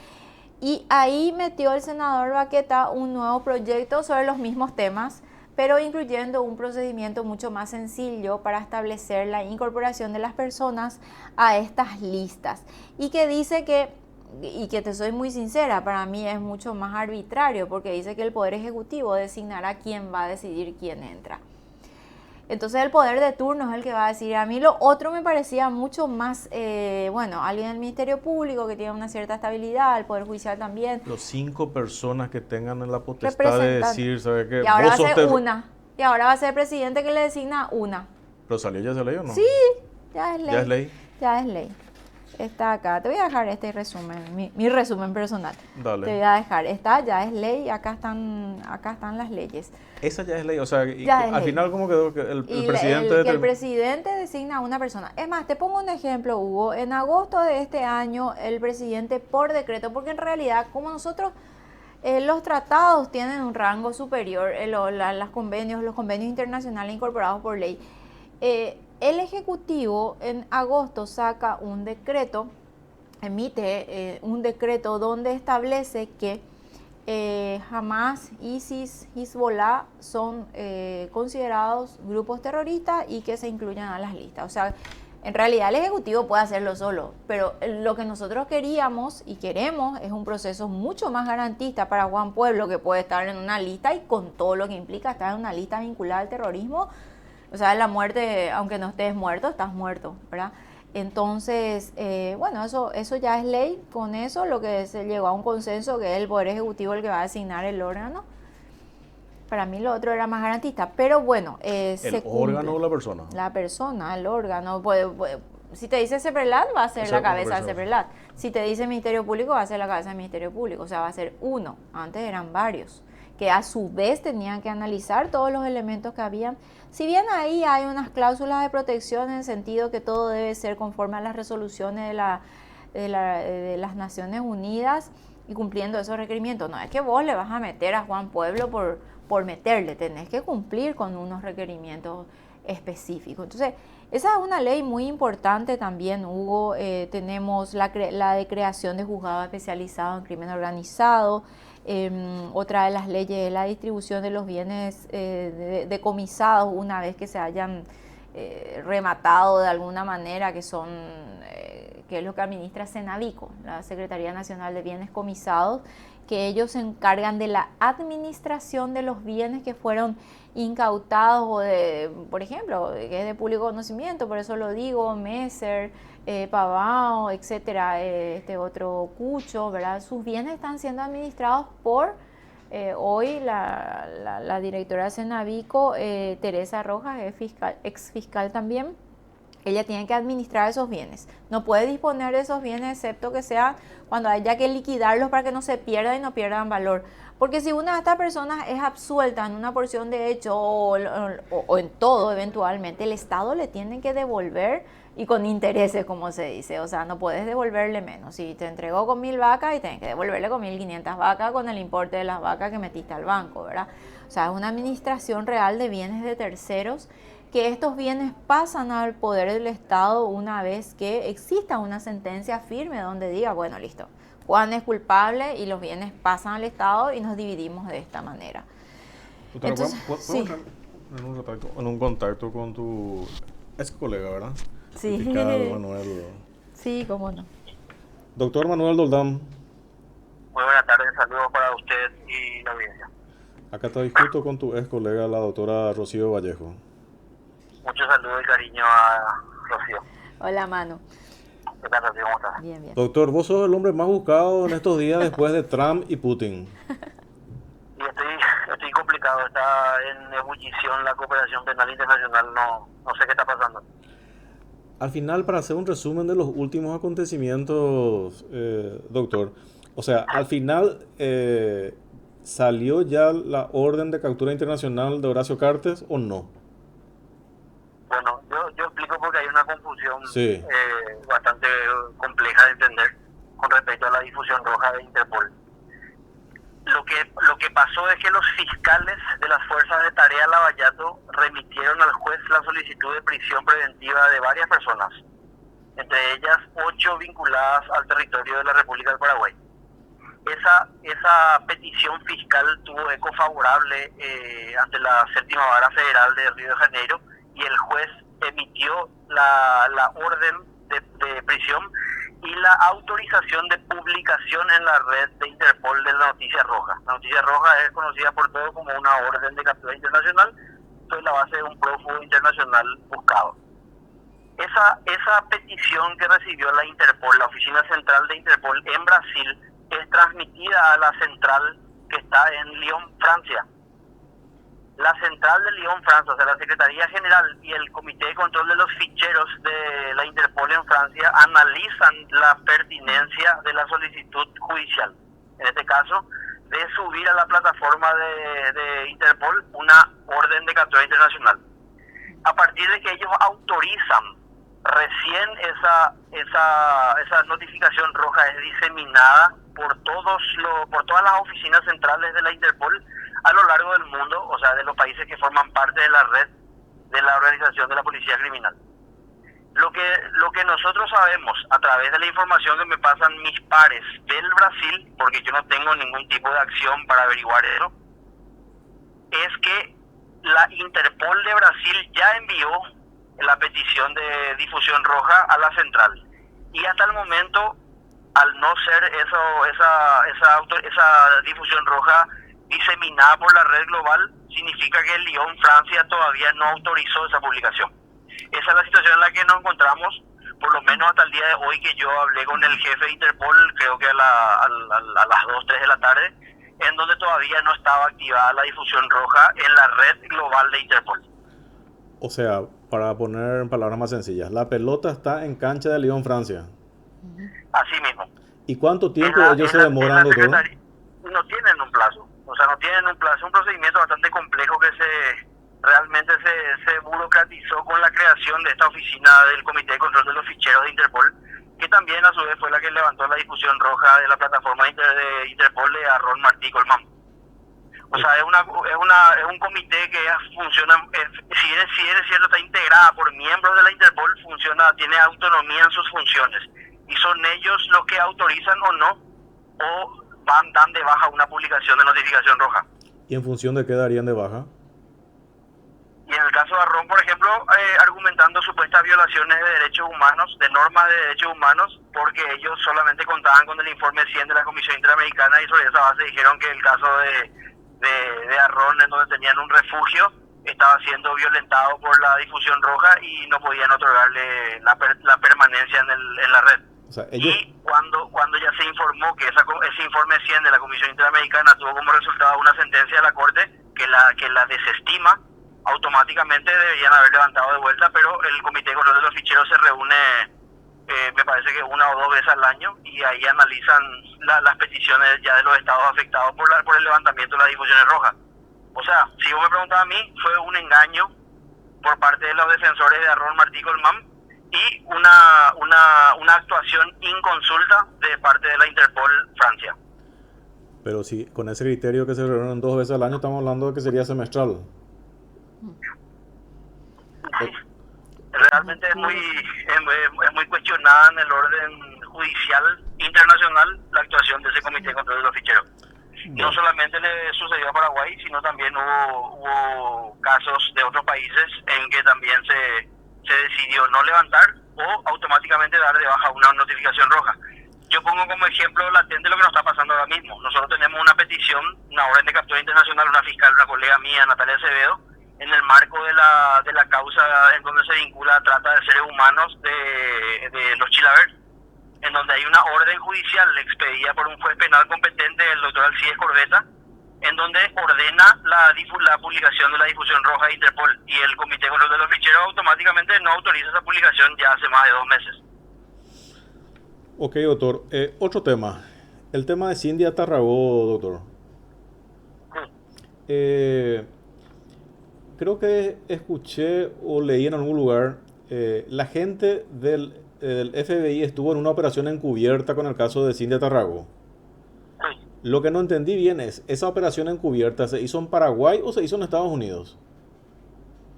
Speaker 2: Y ahí metió el senador Baqueta un nuevo proyecto sobre los mismos temas, pero incluyendo un procedimiento mucho más sencillo para establecer la incorporación de las personas a estas listas. Y que dice y que te soy muy sincera, para mí es mucho más arbitrario, porque dice que el Poder Ejecutivo designará quién va a decidir quién entra. Entonces el poder de turno es el que va a decir. A mí lo otro me parecía mucho más, alguien del Ministerio Público que tiene una cierta estabilidad, el Poder Judicial también.
Speaker 1: Los 5 personas que tengan la potestad de decir, ¿sabe qué?
Speaker 2: Y ahora va a ser una. Y ahora va a ser el presidente que le designa una.
Speaker 1: ¿Pero salió ya esa ley o no?
Speaker 2: Sí, ya es ley.
Speaker 1: ¿Ya es ley?
Speaker 2: Ya es ley. Está acá. Te voy a dejar este resumen, mi resumen personal.
Speaker 1: Dale.
Speaker 2: Te voy a dejar. Ya es ley, acá están las leyes.
Speaker 1: Esa ya es ley, o sea, al final ¿cómo quedó? Que el presidente...
Speaker 2: el presidente designa a una persona. Es más, te pongo un ejemplo, Hugo. En agosto de este año, el presidente por decreto, porque en realidad, como nosotros, los tratados tienen un rango superior, los convenios internacionales incorporados por ley, El Ejecutivo en agosto saca un decreto, emite un decreto donde establece que Hamas, ISIS, Hezbollah son considerados grupos terroristas y que se incluyan a las listas. O sea, en realidad el Ejecutivo puede hacerlo solo, pero lo que nosotros queríamos y queremos es un proceso mucho más garantista para Juan Pueblo, que puede estar en una lista y con todo lo que implica estar en una lista vinculada al terrorismo. O sea, la muerte, aunque no estés muerto, estás muerto, ¿verdad? Entonces, bueno, eso ya es ley. Con eso lo que se llegó a un consenso, que es el Poder Ejecutivo el que va a designar el órgano. Para mí lo otro era más garantista, pero bueno,
Speaker 1: ¿El órgano o la persona?
Speaker 2: La persona, el órgano. Si te dice CEPRELAT, va a ser la cabeza de CEPRELAT. Si te dice Ministerio Público, va a ser la cabeza del Ministerio Público. O sea, va a ser uno. Antes eran varios, que a su vez tenían que analizar todos los elementos que habían. Si bien ahí hay unas cláusulas de protección en el sentido que todo debe ser conforme a las resoluciones de las Naciones Unidas y cumpliendo esos requerimientos. No es que vos le vas a meter a Juan Pueblo por meterle, tenés que cumplir con unos requerimientos específicos. Entonces, esa es una ley muy importante también, Hugo. Tenemos la de creación de juzgados especializados en crimen organizado. Otra de las leyes es la distribución de los bienes decomisados una vez que se hayan rematado de alguna manera, que es lo que administra Cenavico, la Secretaría Nacional de Bienes Comisados, que ellos se encargan de la administración de los bienes que fueron incautados o por ejemplo, que es de público conocimiento, por eso lo digo, Messer, Pavao, etcétera, este otro Cucho, ¿verdad? Sus bienes están siendo administrados por hoy la directora de Cenavico, Teresa Rojas, ex fiscal también. Ella tiene que administrar esos bienes. No puede disponer de esos bienes excepto que sea cuando haya que liquidarlos para que no se pierdan y no pierdan valor. Porque si una de estas personas es absuelta en una porción de hecho o en todo eventualmente, el Estado le tiene que devolver y con intereses, como se dice. O sea, no puedes devolverle menos. Si te entregó con 1.000 vacas y tienes que devolverle con 1.500 vacas con el importe de las vacas que metiste al banco, ¿verdad? O sea, es una administración real de bienes de terceros, que estos bienes pasan al poder del Estado una vez que exista una sentencia firme donde diga, bueno, listo, Juan es culpable y los bienes pasan al Estado y nos dividimos de esta manera.
Speaker 1: Entonces, ¿puedo entrar en un contacto con tu ex colega, verdad?
Speaker 2: Sí.
Speaker 1: El fiscal Manuel.
Speaker 2: Sí, cómo no.
Speaker 1: Doctor Manuel Doldán.
Speaker 3: Muy buenas tardes, saludos para usted y la audiencia.
Speaker 1: Acá te discuto con tu ex colega, la doctora Rocío Vallejo.
Speaker 3: Muchos saludos y cariño a Rocío.
Speaker 2: Hola, Manu.
Speaker 3: ¿Qué tal, Rocío? ¿Cómo estás?
Speaker 2: Bien, bien.
Speaker 1: Doctor, vos sos el hombre más buscado en estos días después de Trump y Putin.
Speaker 3: Y estoy complicado, está en ebullición la cooperación penal internacional, no sé qué está pasando.
Speaker 1: Al final, para hacer un resumen de los últimos acontecimientos, doctor, o sea, al final ¿salió ya la orden de captura internacional de Horacio Cartes o no?
Speaker 3: Bueno, yo explico porque hay una confusión
Speaker 1: Sí.
Speaker 3: bastante compleja de entender con respecto a la difusión roja de Interpol. Lo que pasó es que los fiscales de las Fuerzas de Tarea Lavallato remitieron al juez la solicitud de prisión preventiva de varias personas, entre ellas 8 vinculadas al territorio de la República del Paraguay. Esa petición fiscal tuvo eco favorable ante la Séptima Vara Federal de Río de Janeiro, y el juez emitió la orden de prisión y la autorización de publicación en la red de Interpol de la noticia roja. La noticia roja es conocida por todos como una orden de captura internacional, entonces la base de un prófugo internacional buscado. Esa petición que recibió la Interpol, la oficina central de Interpol en Brasil, es transmitida a la central que está en Lyon, Francia. La central de Lyon, Francia, o sea, la Secretaría General y el Comité de Control de los Ficheros de la Interpol en Francia analizan la pertinencia de la solicitud judicial, en este caso, de subir a la plataforma de Interpol una orden de captura internacional. A partir de que ellos autorizan, recién esa notificación roja es diseminada por todas las oficinas centrales de la Interpol a lo largo del mundo, o sea, de los países que forman parte de la red, de la organización de la policía criminal. Lo que nosotros sabemos a través de la información que me pasan mis pares del Brasil, porque yo no tengo ningún tipo de acción para averiguar eso, es que la Interpol de Brasil ya envió la petición de difusión roja a la central. Y hasta el momento, al no ser esa difusión roja diseminada por la red global, significa que Lyon, Francia, todavía no autorizó esa publicación. Esa es la situación en la que nos encontramos, por lo menos hasta el día de hoy, que yo hablé con el jefe de Interpol, creo que a las 2, 3 de la tarde, en donde todavía no estaba activada la difusión roja en la red global de Interpol.
Speaker 1: O sea, para poner en palabras más sencillas, la pelota está en cancha de Lyon, Francia.
Speaker 3: Así mismo.
Speaker 1: ¿Y cuánto tiempo ellos se demoran, doctor?
Speaker 3: No tienen un plazo. O sea, no tienen un plazo. Es un procedimiento bastante complejo que realmente se burocratizó con la creación de esta oficina del Comité de Control de los Ficheros de Interpol, que también a su vez fue la que levantó la difusión roja de la plataforma de Interpol de Aaron Martí Colmán. O sea, es un comité que funciona, si es cierto, está integrada por miembros de la Interpol, tiene autonomía en sus funciones. Y son ellos los que autorizan o no, o dan de baja una publicación de notificación roja.
Speaker 1: ¿Y en función de qué darían de baja?
Speaker 3: Y en el caso de Arrón, por ejemplo, argumentando supuestas violaciones de derechos humanos, de normas de derechos humanos, porque ellos solamente contaban con el informe 100 de la Comisión Interamericana y sobre esa base dijeron que el caso de Arrón, en donde tenían un refugio, estaba siendo violentado por la difusión roja y no podían otorgarle la permanencia en la red.
Speaker 1: O sea, ellos...
Speaker 3: Y cuando ya se informó que ese informe 100 de la Comisión Interamericana tuvo como resultado una sentencia de la Corte que la desestima, automáticamente deberían haber levantado de vuelta, pero el Comité de Control de los Ficheros se reúne, me parece que 1 o 2 veces al año, y ahí analizan las peticiones ya de los estados afectados por el levantamiento de las difusiones rojas. O sea, si vos me preguntabas a mí, fue un engaño por parte de los defensores de Aaron Martí Colmán y una actuación inconsulta de parte de la Interpol Francia.
Speaker 1: Pero si con ese criterio que se reúnen 2 veces al año, estamos hablando de que sería semestral.
Speaker 3: Realmente es muy cuestionada en el orden judicial internacional la actuación de ese Comité de Control de los Ficheros. No solamente le sucedió a Paraguay, sino también hubo casos de otros países en que también se decidió no levantar o automáticamente dar de baja una notificación roja. Yo pongo como ejemplo latente lo que nos está pasando ahora mismo. Nosotros tenemos una petición, una orden de captura internacional, una fiscal, una colega mía, Natalia Acevedo, en el marco de la causa en donde se vincula a trata de seres humanos de los Chilavert, en donde hay una orden judicial expedida por un juez penal competente, el doctor Alcides Corbeta, en donde ordena la publicación de la difusión roja de Interpol, y el Comité de Control de los Ficheros automáticamente no autoriza esa publicación ya hace más de 2 meses.
Speaker 1: Ok, doctor. Otro tema. El tema de Cindy Atarragó, doctor. Creo que escuché o leí en algún lugar, la gente del FBI estuvo en una operación encubierta con el caso de Cindy Atarragó. Lo que no entendí bien es, ¿esa operación encubierta se hizo en Paraguay o se hizo en Estados Unidos?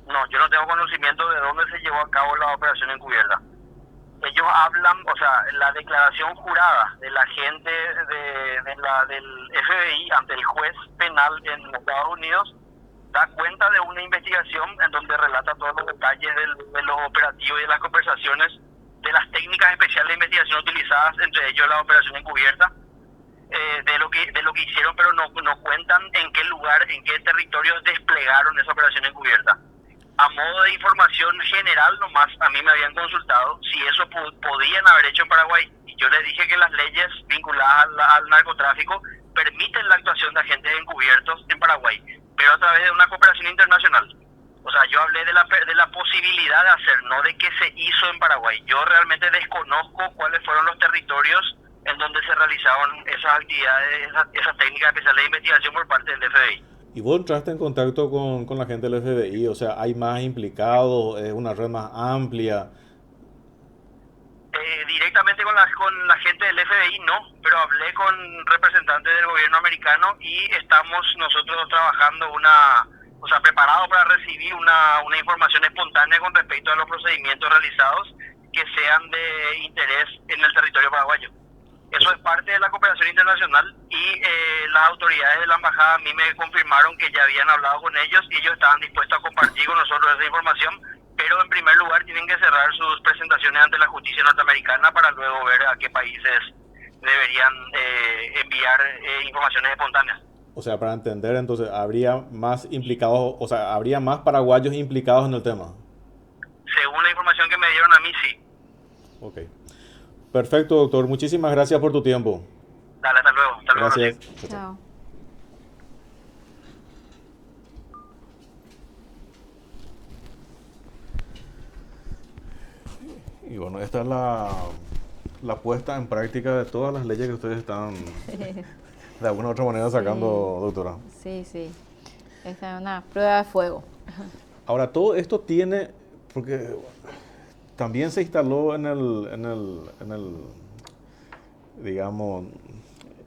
Speaker 3: No, yo no tengo conocimiento de dónde se llevó a cabo la operación encubierta. Ellos hablan, o sea, la declaración jurada de la gente del FBI ante el juez penal en Estados Unidos da cuenta de una investigación en donde relata todos los detalles de los operativos y de las conversaciones, de las técnicas especiales de investigación utilizadas, entre ellos la operación encubierta, de lo que hicieron, pero no cuentan en qué lugar, en qué territorio desplegaron esa operación encubierta. A modo de información general nomás, a mí me habían consultado si eso podían haber hecho en Paraguay, y yo les dije que las leyes vinculadas al narcotráfico permiten la actuación de agentes encubiertos en Paraguay, pero a través de una cooperación internacional. O sea, yo hablé de la posibilidad de hacer, no de que se hizo en Paraguay. Yo realmente desconozco cuáles fueron los territorios en donde se realizaron esas actividades, esas técnicas especiales de investigación por parte del FBI.
Speaker 1: ¿Y vos entraste en contacto con la gente del FBI? O sea, ¿hay más implicados? ¿Es una red más amplia?
Speaker 3: Directamente con la gente del FBI no, pero hablé con representantes del gobierno americano y estamos nosotros trabajando o sea, preparado para recibir una información espontánea con respecto a los procedimientos realizados que sean de interés en el territorio paraguayo. Eso es parte de la cooperación internacional y las autoridades de la embajada a mí me confirmaron que ya habían hablado con ellos y ellos estaban dispuestos a compartir con nosotros esa información, pero en primer lugar tienen que cerrar sus presentaciones ante la justicia norteamericana para luego ver a qué países deberían enviar informaciones espontáneas.
Speaker 1: O sea, para entender, entonces, ¿habría más implicados, o sea, habría más paraguayos implicados en el tema?
Speaker 3: Según la información que me dieron a mí, sí.
Speaker 1: Ok. Perfecto, doctor. Muchísimas gracias por tu tiempo.
Speaker 3: Dale, hasta luego. Hasta luego.
Speaker 1: Gracias.
Speaker 3: Rocío.
Speaker 2: Chao.
Speaker 1: Y bueno, esta es la puesta en práctica de todas las leyes que ustedes están de alguna u otra manera sacando, doctora.
Speaker 2: Sí, sí. Esta es una prueba de fuego.
Speaker 1: Ahora, todo esto tiene, porque también se instaló digamos,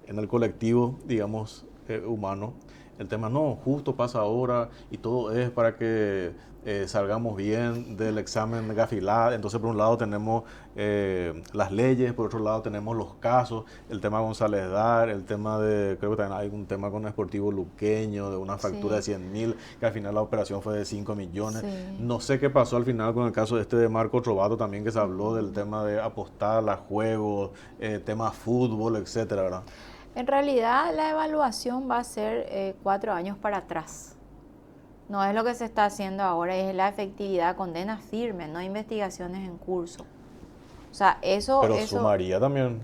Speaker 1: en el colectivo, digamos, humano, el tema, no, justo pasa ahora y todo es para que salgamos bien del examen Gafilat. Entonces, por un lado tenemos las leyes, por otro lado tenemos los casos, el tema González Dar, el tema de, creo que también hay un tema con Sportivo Luqueño, de una factura
Speaker 2: Sí.
Speaker 1: de 100.000, que al final la operación fue de 5 millones.
Speaker 2: Sí.
Speaker 1: No sé qué pasó al final con el caso de Marco Trovato también, que se habló del tema de apostar a juegos, tema fútbol, etcétera, ¿verdad?
Speaker 2: En realidad la evaluación va a ser 4 años para atrás. No es lo que se está haciendo ahora, es la efectividad, condenas firmes, no investigaciones en curso. O sea, eso...
Speaker 1: Pero sumaría también.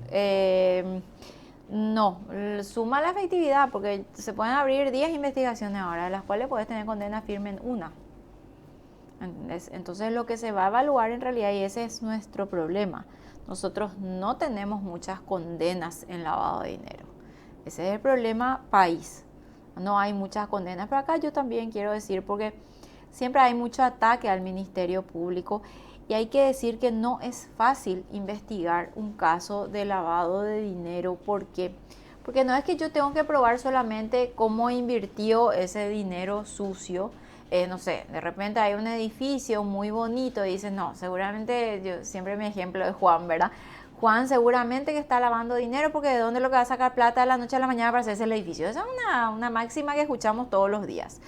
Speaker 2: No, suma la efectividad porque se pueden abrir 10 investigaciones ahora, de las cuales puedes tener condena firme en una. ¿Entendés? Entonces lo que se va a evaluar en realidad, y ese es nuestro problema, nosotros no tenemos muchas condenas en lavado de dinero. Ese es el problema país. No hay muchas condenas, pero acá yo también quiero decir, porque siempre hay mucho ataque al Ministerio Público y hay que decir que no es fácil investigar un caso de lavado de dinero. ¿Por qué? Porque no es que yo tengo que probar solamente cómo invirtió ese dinero sucio. No sé, de repente hay un edificio muy bonito y dices, no, seguramente, yo siempre mi ejemplo es Juan, ¿verdad? Juan seguramente que está lavando dinero porque de dónde es lo que va a sacar plata de la noche a la mañana para hacerse el edificio. Esa es una máxima que escuchamos todos los días.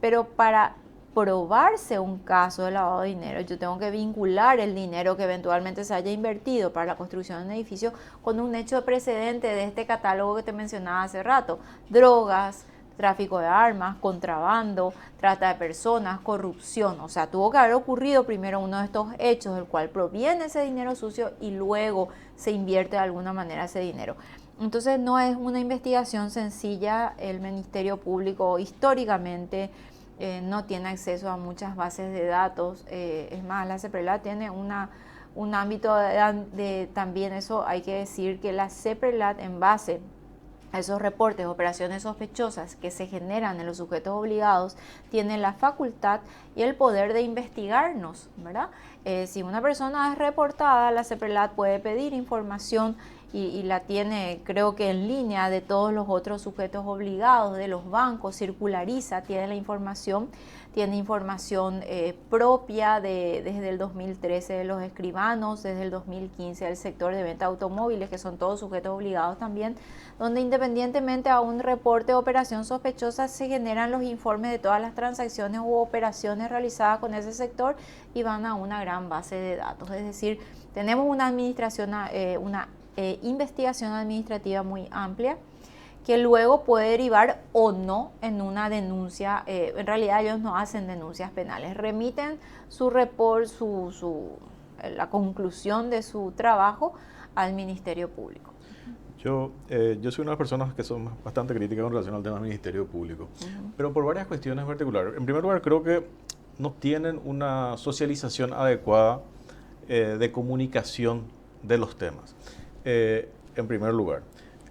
Speaker 2: Pero para probarse un caso de lavado de dinero, yo tengo que vincular el dinero que eventualmente se haya invertido para la construcción de un edificio con un hecho precedente de este catálogo que te mencionaba hace rato: drogas, tráfico de armas, contrabando, trata de personas, corrupción. O sea, tuvo que haber ocurrido primero uno de estos hechos del cual proviene ese dinero sucio y luego se invierte de alguna manera ese dinero. Entonces no es una investigación sencilla. El Ministerio Público históricamente no tiene acceso a muchas bases de datos. Es más, la CEPRELAT tiene un ámbito de también, eso hay que decir, que la CEPRELAT, en base a esos reportes de operaciones sospechosas que se generan en los sujetos obligados, tiene la facultad y el poder de investigarnos, ¿verdad? Si una persona es reportada, la CEPRELAT puede pedir información y la tiene, creo que en línea, de todos los otros sujetos obligados, de los bancos, circulariza, tiene la información, tiene información propia desde el 2013 de los escribanos, desde el 2015 del sector de venta de automóviles, que son todos sujetos obligados también, donde independientemente a un reporte de operación sospechosa se generan los informes de todas las transacciones u operaciones realizadas con ese sector y van a una gran base de datos. Es decir, tenemos una administración, investigación administrativa muy amplia que luego puede derivar o no en una denuncia. En realidad ellos no hacen denuncias penales, remiten su report, la conclusión de su trabajo al Ministerio Público.
Speaker 1: Yo soy una de las personas que son bastante críticas con relación al tema del Ministerio Público, pero por varias cuestiones en particular. En primer lugar, creo que no tienen una socialización adecuada de comunicación de los temas, en primer lugar.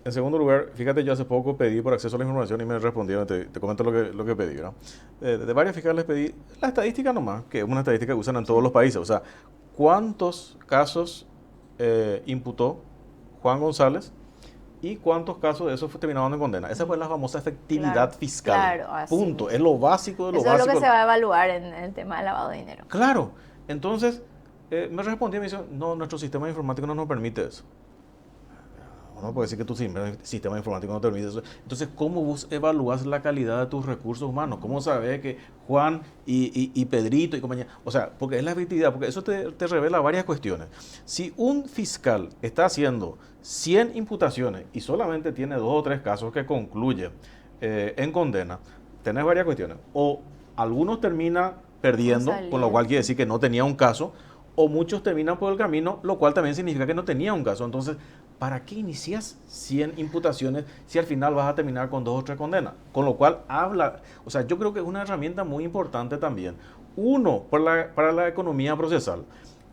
Speaker 1: En segundo lugar, fíjate, yo hace poco pedí por acceso a la información y me respondieron, te comento lo que pedí, ¿no? De varias fiscales pedí la estadística nomás, que es una estadística que usan en todos los países. O sea, ¿cuántos casos imputó Juan González y cuántos casos de eso terminaron en condena. Esa fue la famosa efectividad fiscal.
Speaker 2: Claro, así
Speaker 1: Punto.
Speaker 2: mismo.
Speaker 1: Es lo básico de lo
Speaker 2: Eso
Speaker 1: básico.
Speaker 2: es lo que se va a evaluar en el tema de lavado de dinero.
Speaker 1: Claro. Entonces, me respondí y me dice, no, nuestro sistema informático no nos permite eso. No puede decir que tu sistema informático no te permite eso. Entonces, ¿cómo vos evalúas la calidad de tus recursos humanos? ¿Cómo sabes que Juan y Pedrito y compañía? O sea, porque es la efectividad, porque eso te revela varias cuestiones. Si un fiscal está haciendo 100 imputaciones y solamente tiene 2 o 3 casos que concluye en condena, tenés varias cuestiones. O algunos termina perdiendo, con lo cual quiere decir que no tenía un caso, o muchos terminan por el camino, lo cual también significa que no tenía un caso. Entonces, ¿para qué inicias 100 imputaciones si al final vas a terminar con 2 o 3 condenas? Con lo cual habla, o sea, yo creo que es una herramienta muy importante también. Uno, para la economía procesal.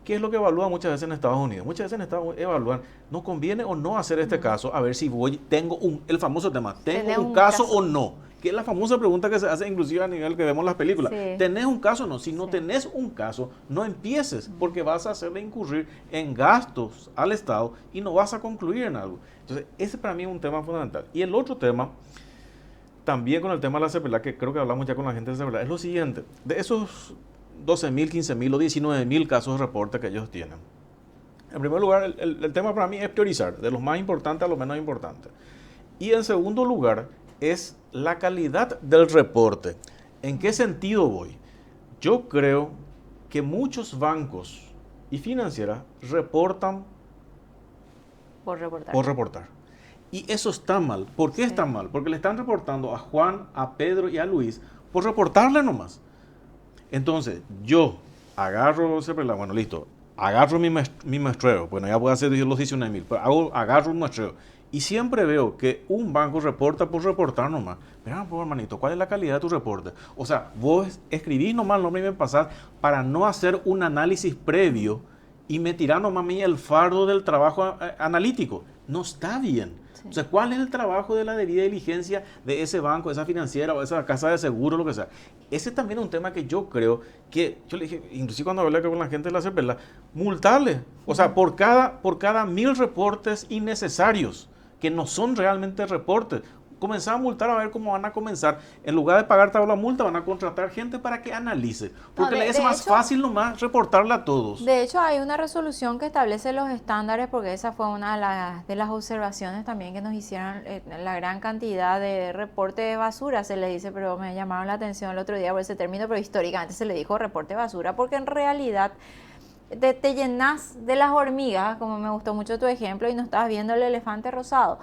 Speaker 1: ¿Qué es lo que evalúan muchas veces en Estados Unidos? Muchas veces en Estados Unidos evalúan, ¿no conviene o no hacer este caso? A ver si tengo el famoso tema, ¿tengo un caso o no? Que es la famosa pregunta que se hace inclusive a nivel que vemos las películas. Sí. ¿Tenés un caso o no? Si no tenés un caso, no empieces, porque vas a hacerle incurrir en gastos al Estado y no vas a concluir en algo. Entonces, ese para mí es un tema fundamental. Y el otro tema, también con el tema de la CEPELA, que creo que hablamos ya con la gente de CEPELA, es lo siguiente. De esos 12.000, 15.000 o 19.000 casos de reporte que ellos tienen. En primer lugar, el tema para mí es priorizar, de los más importantes a los menos importantes. Y en segundo lugar, es la calidad del reporte. ¿En qué sentido voy? Yo creo que muchos bancos y financieras reportan
Speaker 2: por
Speaker 1: reportar. Y eso está mal. ¿Por qué está mal? Porque le están reportando a Juan, a Pedro y a Luis por reportarle nomás. Entonces, yo agarro, bueno, listo, agarro mi muestreo, bueno, ya voy a hacer los 19.000, pero agarro un muestreo y siempre veo que un banco reporta por reportar nomás. Mira, pues, hermanito, ¿cuál es la calidad de tu reporte? O sea, vos escribís nomás el nombre y me pasás para no hacer un análisis previo y me tirás nomás a mí el fardo del trabajo analítico. No está bien. O sea, ¿cuál es el trabajo de la debida diligencia de ese banco, de esa financiera o de esa casa de seguro, lo que sea? Ese también es un tema que yo creo que, yo le dije, inclusive cuando hablé con la gente de la CEPELA, multarle. O sea, por cada 1.000 reportes innecesarios, que no son realmente reportes, comenzar a multar, a ver cómo van a comenzar. En lugar de pagarte la multa, van a contratar gente para que analice. Porque es más fácil nomás reportarle a todos.
Speaker 2: De hecho, hay una resolución que establece los estándares, porque esa fue una de las observaciones también que nos hicieron, la gran cantidad de reporte de basura, se le dice, pero me llamaron la atención el otro día por ese término, pero históricamente se le dijo reporte de basura, porque en realidad te llenas de las hormigas, como me gustó mucho tu ejemplo, y no estabas viendo el elefante rosado.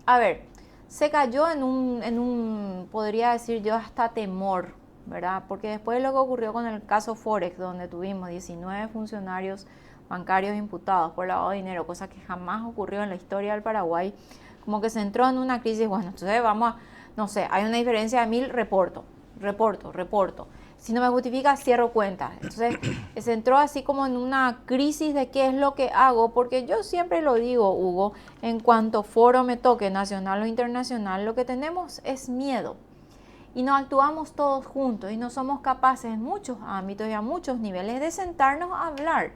Speaker 2: A ver, se cayó en un, podría decir yo, hasta temor, ¿verdad? Porque después de lo que ocurrió con el caso Forex, donde tuvimos 19 funcionarios bancarios imputados por lavado de dinero, cosa que jamás ocurrió en la historia del Paraguay, como que se entró en una crisis. Bueno, entonces vamos a, no sé, hay una diferencia de 1.000, reporto. Si no me justifica, cierro cuentas. Entonces, se entró así como en una crisis de qué es lo que hago, porque yo siempre lo digo, Hugo, en cuanto foro me toque, nacional o internacional, lo que tenemos es miedo. Y no actuamos todos juntos y no somos capaces en muchos ámbitos y a muchos niveles de sentarnos a hablar.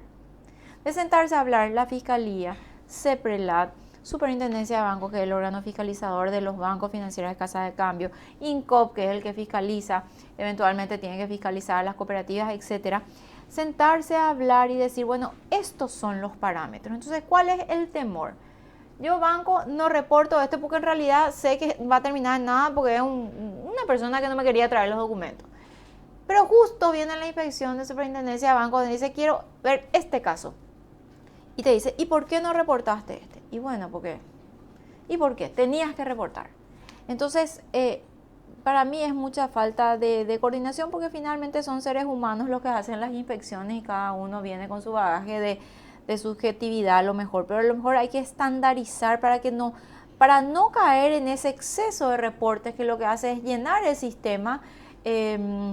Speaker 2: De sentarse a hablar la Fiscalía, CEPRELAT, Superintendencia de Bancos, que es el órgano fiscalizador de los bancos financieros de casa de cambio, INCOP, que es el que fiscaliza, eventualmente tiene que fiscalizar a las cooperativas, etcétera. Sentarse a hablar y decir, bueno, estos son los parámetros. Entonces, ¿cuál es el temor? Yo, banco, no reporto esto porque en realidad sé que va a terminar en nada porque es una persona que no me quería traer los documentos. Pero justo viene la inspección de Superintendencia de Bancos y dice, quiero ver este caso. Y te dice, ¿y por qué no reportaste este? Y bueno, ¿por qué? ¿Y por qué? Tenías que reportar. Entonces, para mí es mucha falta de coordinación porque finalmente son seres humanos los que hacen las inspecciones y cada uno viene con su bagaje de subjetividad a lo mejor. Pero a lo mejor hay que estandarizar para no caer en ese exceso de reportes que lo que hace es llenar el sistema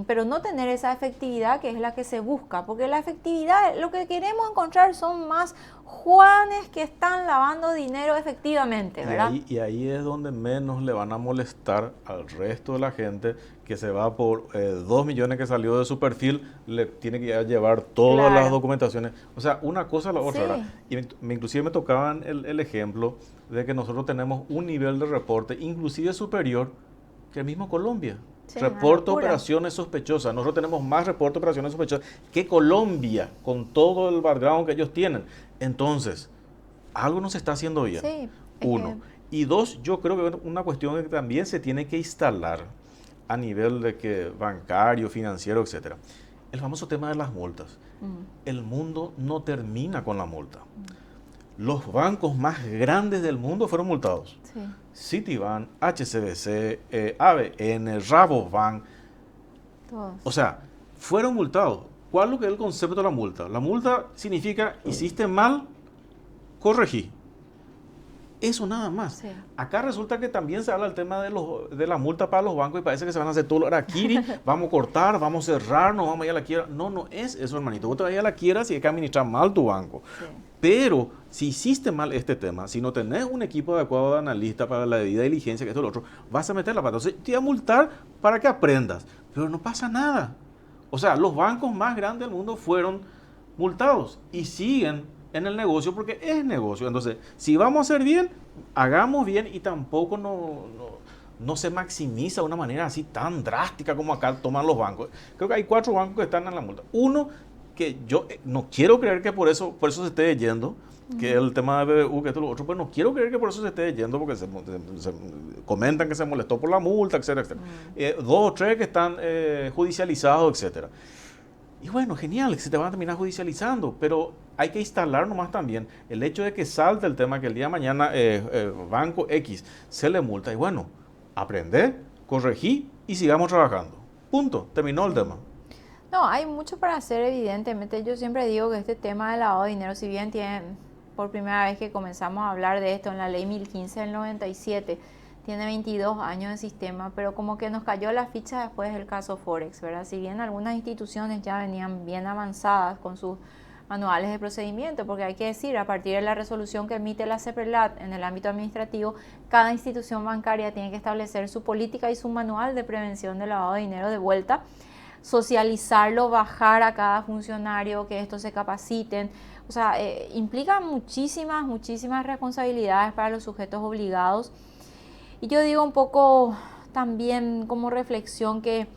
Speaker 2: pero no tener esa efectividad que es la que se busca, porque la efectividad, lo que queremos encontrar son más Juanes que están lavando dinero efectivamente, ¿verdad?
Speaker 1: Y ahí es donde menos le van a molestar al resto de la gente que se va por 2 millones que salió de su perfil, le tiene que llevar todas las documentaciones. O sea, una cosa a la otra, ¿verdad? Y inclusive me tocaban el ejemplo de que nosotros tenemos un nivel de reporte inclusive superior que el mismo Colombia.
Speaker 2: Sí,
Speaker 1: reporte de operaciones sospechosas. Nosotros tenemos más reporte de operaciones sospechosas que Colombia, con todo el background que ellos tienen. Entonces, algo no se está haciendo bien.
Speaker 2: Sí,
Speaker 1: uno. Y dos, yo creo que una cuestión que también se tiene que instalar a nivel de que bancario, financiero, etcétera. El famoso tema de las multas. El mundo no termina con la multa. Los bancos más grandes del mundo fueron multados.
Speaker 2: Sí.
Speaker 1: Citibank, HSBC, ABN, Rabobank.
Speaker 2: Todos.
Speaker 1: O sea, fueron multados. ¿Cuál es lo que es el concepto de la multa? La multa significa, hiciste mal, corregí. Eso nada más.
Speaker 2: Sí.
Speaker 1: Acá resulta que también se habla del tema de la multa para los bancos y parece que se van a hacer todo lo araquiri, vamos a cortar, vamos a cerrar, nos vamos a ir a la quiebra. No, no es eso, hermanito. Vos te vas a ir a la quiebra si hay que administrar mal tu banco.
Speaker 2: Sí.
Speaker 1: Pero si hiciste mal este tema, si no tenés un equipo adecuado de analistas para la debida diligencia, que esto y lo otro, vas a meter la pata. Entonces te voy a multar para que aprendas. Pero no pasa nada. O sea, los bancos más grandes del mundo fueron multados y siguen en el negocio porque es negocio. Entonces, si vamos a hacer bien, hagamos bien y tampoco no se maximiza de una manera así tan drástica como acá toman los bancos. Creo que hay 4 bancos que están en la multa. Uno que yo no quiero creer que por eso se esté yendo, que es el tema de BBU, que esto es lo otro, pues no quiero creer que por eso se esté yendo, porque se comentan que se molestó por la multa, etcétera, etcétera. 2 o 3 que están judicializados, etcétera. Y bueno, genial, que se te van a terminar judicializando, pero hay que instalar nomás también el hecho de que salte el tema que el día de mañana Banco X se le multa. Y bueno, aprender, corregí y sigamos trabajando. Punto, terminó el tema.
Speaker 2: No, hay mucho para hacer, evidentemente. Yo siempre digo que este tema del lavado de dinero, si bien por primera vez que comenzamos a hablar de esto en la ley 1015 del 97, tiene 22 años de sistema, pero como que nos cayó la ficha después del caso Forex, ¿verdad? Si bien algunas instituciones ya venían bien avanzadas con sus manuales de procedimiento, porque hay que decir, a partir de la resolución que emite la CEPRELAT en el ámbito administrativo, cada institución bancaria tiene que establecer su política y su manual de prevención del lavado de dinero de vuelta, socializarlo, bajar a cada funcionario, que estos se capaciten. O sea, implica muchísimas responsabilidades para los sujetos obligados. Y yo digo un poco también como reflexión que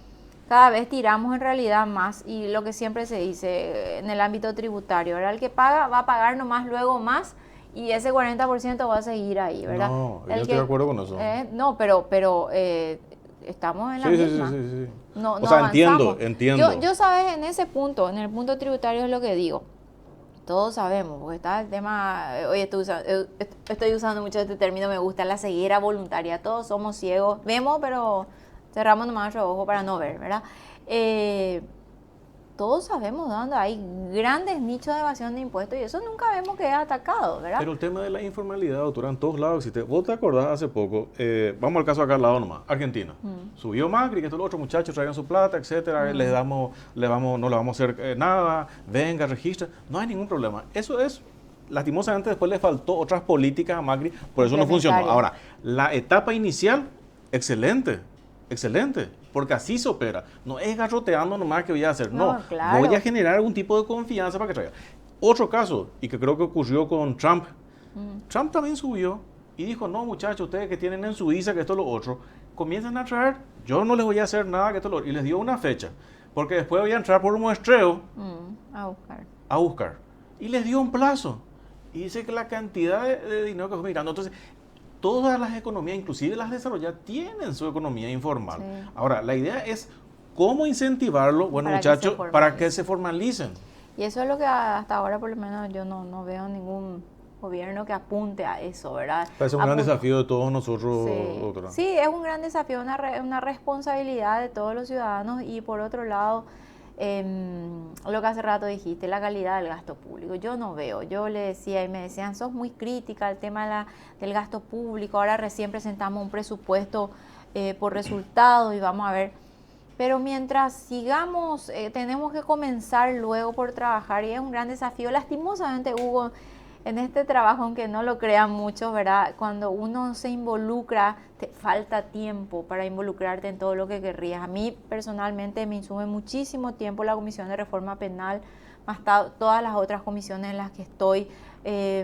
Speaker 2: cada vez tiramos en realidad más, y lo que siempre se dice en el ámbito tributario, ¿verdad? El que paga va a pagar nomás luego más y ese 40% va a seguir ahí, ¿verdad?
Speaker 1: No, yo estoy de acuerdo con eso.
Speaker 2: No, pero estamos en la misma.
Speaker 1: Sí.
Speaker 2: No,
Speaker 1: o sea,
Speaker 2: avanzamos.
Speaker 1: entiendo.
Speaker 2: Yo sabes, en ese punto, en el punto tributario es lo que digo. Todos sabemos, porque está el tema, hoy estoy usando mucho este término, me gusta la ceguera voluntaria. Todos somos ciegos, vemos, pero cerramos nomás nuestro ojo para no ver, ¿verdad? Todos sabemos dónde hay grandes nichos de evasión de impuestos y eso nunca vemos que es atacado, ¿verdad?
Speaker 1: Pero el tema de la informalidad, doctora, en todos lados existe. Vos te acordás hace poco, vamos al caso acá al lado nomás, Argentina. Subió Macri, que estos otros muchachos traigan su plata, etcétera, no le vamos a hacer nada, venga, registra, no hay ningún problema. Eso es, lastimosamente después le faltó otras políticas a Macri, por eso no funcionó. Ahora, la etapa inicial, excelente, porque así se opera. No es garroteando nomás que voy a hacer, no, claro. Voy a generar algún tipo de confianza para que traiga. Otro caso, y que creo que ocurrió con Trump, Trump también subió y dijo, no muchachos, ustedes que tienen en Suiza, que esto es lo otro, comiencen a traer, yo no les voy a hacer nada, que esto es lo otro, y les dio una fecha, porque después voy a entrar por un muestreo a buscar, y les dio un plazo, y dice que la cantidad de dinero que fue mirando, entonces, todas las economías, inclusive las desarrolladas, tienen su economía informal. Sí. Ahora, la idea es cómo incentivarlo, bueno, muchachos, para que se formalicen.
Speaker 2: Y eso es lo que hasta ahora, por lo menos, yo no veo ningún gobierno que apunte a eso, ¿verdad?
Speaker 1: Es un gran desafío de todos nosotros,
Speaker 2: sí.
Speaker 1: Doctora.
Speaker 2: Sí, es un gran desafío, una responsabilidad de todos los ciudadanos y, por otro lado, lo que hace rato dijiste, la calidad del gasto público. Yo no veo, yo le decía y me decían, sos muy crítica al tema del gasto público, ahora recién presentamos un presupuesto por resultados y vamos a ver. Pero mientras sigamos, tenemos que comenzar luego por trabajar y es un gran desafío. Lastimosamente, Hugo, en este trabajo, aunque no lo crean muchos, ¿verdad? Cuando uno se involucra, te falta tiempo para involucrarte en todo lo que querrías. A mí personalmente me insume muchísimo tiempo la Comisión de Reforma Penal, más todas las otras comisiones en las que estoy,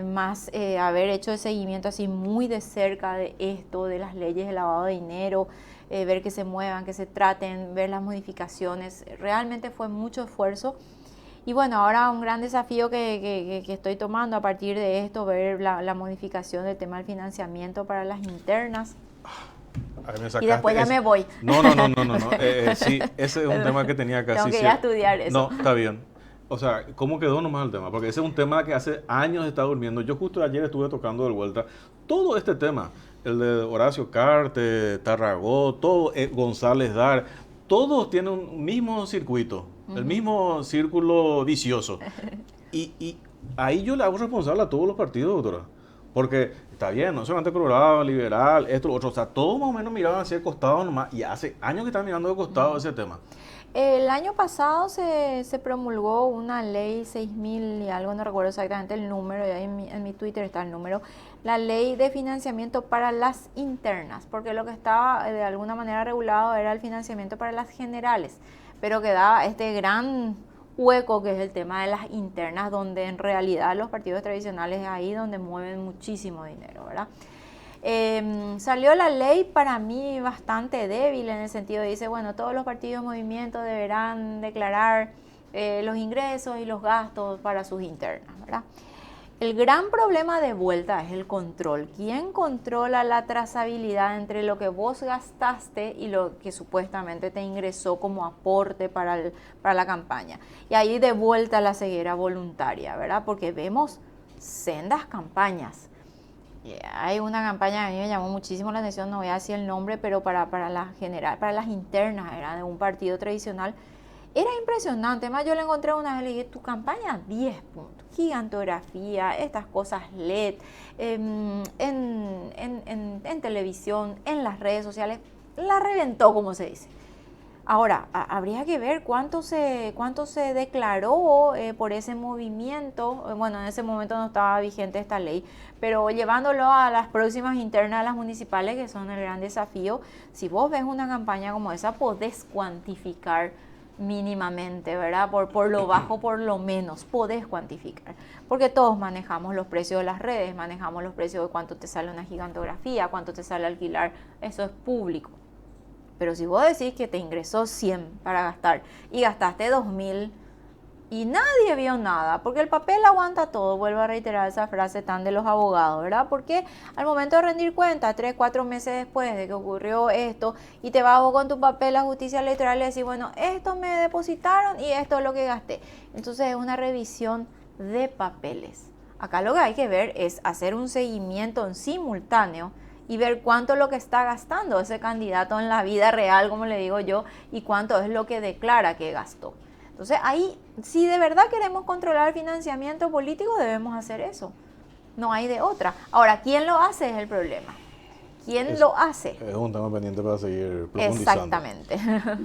Speaker 2: más haber hecho el seguimiento así muy de cerca de esto, de las leyes de lavado de dinero, ver que se muevan, que se traten, ver las modificaciones. Realmente fue mucho esfuerzo. Y bueno, ahora un gran desafío que estoy tomando a partir de esto, ver la modificación del tema del financiamiento para las internas. Y después ya me voy.
Speaker 1: No. Sí, ese es un tema que tenía casi...
Speaker 2: Tengo que ir a estudiar eso.
Speaker 1: No, está bien. O sea, ¿cómo quedó nomás el tema? Porque ese es un tema que hace años está durmiendo. Yo justo ayer estuve tocando de vuelta todo este tema. El de Horacio Carte, Tarragó, todo, González Dar, todos tienen un mismo circuito, el mismo círculo vicioso. Y ahí yo le hago responsable a todos los partidos, doctora. Porque está bien, no solamente Colorado, Liberal, esto, lo otro, o sea, todos más o menos miraban hacia el costado nomás, y hace años que están mirando de costado ese tema.
Speaker 2: El año pasado se promulgó una ley 6.000 y algo, no recuerdo exactamente el número, ahí en mi Twitter está el número, la ley de financiamiento para las internas, porque lo que estaba de alguna manera regulado era el financiamiento para las generales, pero quedaba este gran hueco que es el tema de las internas, donde en realidad los partidos tradicionales es ahí donde mueven muchísimo dinero, ¿verdad? Salió la ley para mí bastante débil en el sentido de dice, bueno, todos los partidos de movimiento deberán declarar los ingresos y los gastos para sus internas, ¿verdad? El gran problema de vuelta es el control. ¿Quién controla la trazabilidad entre lo que vos gastaste y lo que supuestamente te ingresó como aporte para la campaña? Y ahí de vuelta la ceguera voluntaria, ¿verdad? Porque vemos sendas campañas. Hay una campaña que a mí me llamó muchísimo la atención, no voy a decir el nombre, pero para las internas, era de un partido tradicional. Era impresionante, además yo le encontré una vez, le dije, tu campaña 10 puntos, gigantografía, estas cosas LED, en televisión, en las redes sociales, la reventó, como se dice. Ahora, habría que ver cuánto se declaró por ese movimiento. Bueno, en ese momento no estaba vigente esta ley, pero llevándolo a las próximas internas, a las municipales, que son el gran desafío, si vos ves una campaña como esa, podés cuantificar mínimamente, ¿verdad? Por lo bajo, por lo menos, podés cuantificar. Porque todos manejamos los precios de las redes, manejamos los precios de cuánto te sale una gigantografía, cuánto te sale alquilar, eso es público. Pero si vos decís que te ingresó 100 para gastar y gastaste 2.000 y nadie vio nada, porque el papel aguanta todo, vuelvo a reiterar esa frase tan de los abogados, ¿verdad? Porque al momento de rendir cuenta, 3, 4 meses después de que ocurrió esto, y te vas vos con tu papel a justicia electoral y decís, bueno, esto me depositaron y esto es lo que gasté. Entonces es una revisión de papeles. Acá lo que hay que ver es hacer un seguimiento en simultáneo y ver cuánto es lo que está gastando ese candidato en la vida real, como le digo yo, y cuánto es lo que declara que gastó. Entonces ahí, si de verdad queremos controlar el financiamiento político, debemos hacer eso. No hay de otra. Ahora, ¿quién lo hace? Es el problema. ¿Quién lo hace?
Speaker 1: Es un tema pendiente para seguir profundizando.
Speaker 2: Exactamente.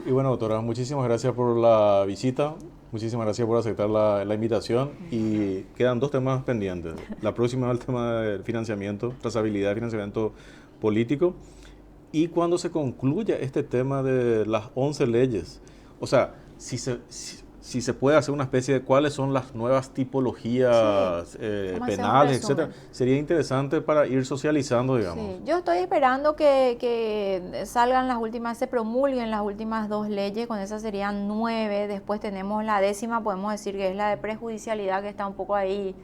Speaker 1: Y bueno, doctora, muchísimas gracias por la visita. Muchísimas gracias por aceptar la invitación. Y quedan 2 temas pendientes. La próxima es el tema del financiamiento, trazabilidad, financiamiento político. Y cuando se concluya este tema de las 11 leyes, o sea, si se puede hacer una especie de cuáles son las nuevas tipologías penales, etcétera, sería interesante para ir socializando, digamos.
Speaker 2: Sí, yo estoy esperando que salgan las últimas, se promulguen las últimas 2 leyes, con esas serían 9, después tenemos la 10ª, podemos decir que es la de prejudicialidad, que está un poco ahí,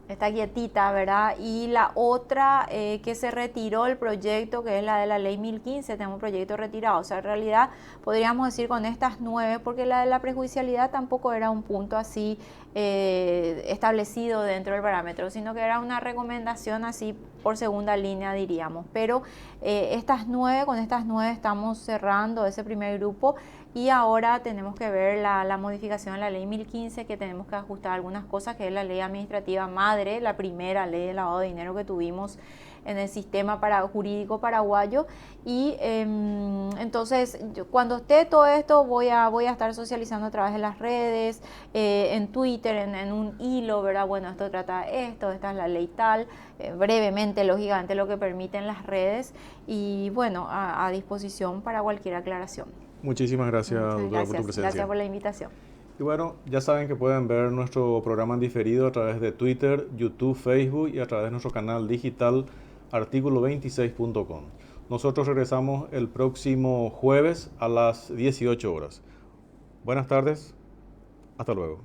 Speaker 2: está quietita, ¿verdad? Y la otra que se retiró el proyecto, que es la de la ley 1015, tenemos un proyecto retirado. O sea, en realidad podríamos decir con estas 9, porque la de la prejudicialidad tampoco era un punto así establecido dentro del parámetro, sino que era una recomendación así por segunda línea, diríamos. Pero con estas 9 estamos cerrando ese primer grupo. Y ahora tenemos que ver la modificación de la ley 1015, que tenemos que ajustar algunas cosas, que es la ley administrativa madre, la primera ley de lavado de dinero que tuvimos en el sistema jurídico paraguayo. Y entonces, cuando esté todo esto, voy a estar socializando a través de las redes, en Twitter, en un hilo, ¿verdad? Bueno, esto trata de esto, esta es la ley tal, brevemente, lógicamente, lo que permiten las redes. Y bueno, a disposición para cualquier aclaración.
Speaker 1: Muchísimas gracias, doctora, por tu presencia.
Speaker 2: Gracias por la invitación.
Speaker 1: Y bueno, ya saben que pueden ver nuestro programa en diferido a través de Twitter, YouTube, Facebook y a través de nuestro canal digital artículo26.com. Nosotros regresamos el próximo jueves a las 18 horas. Buenas tardes, hasta luego.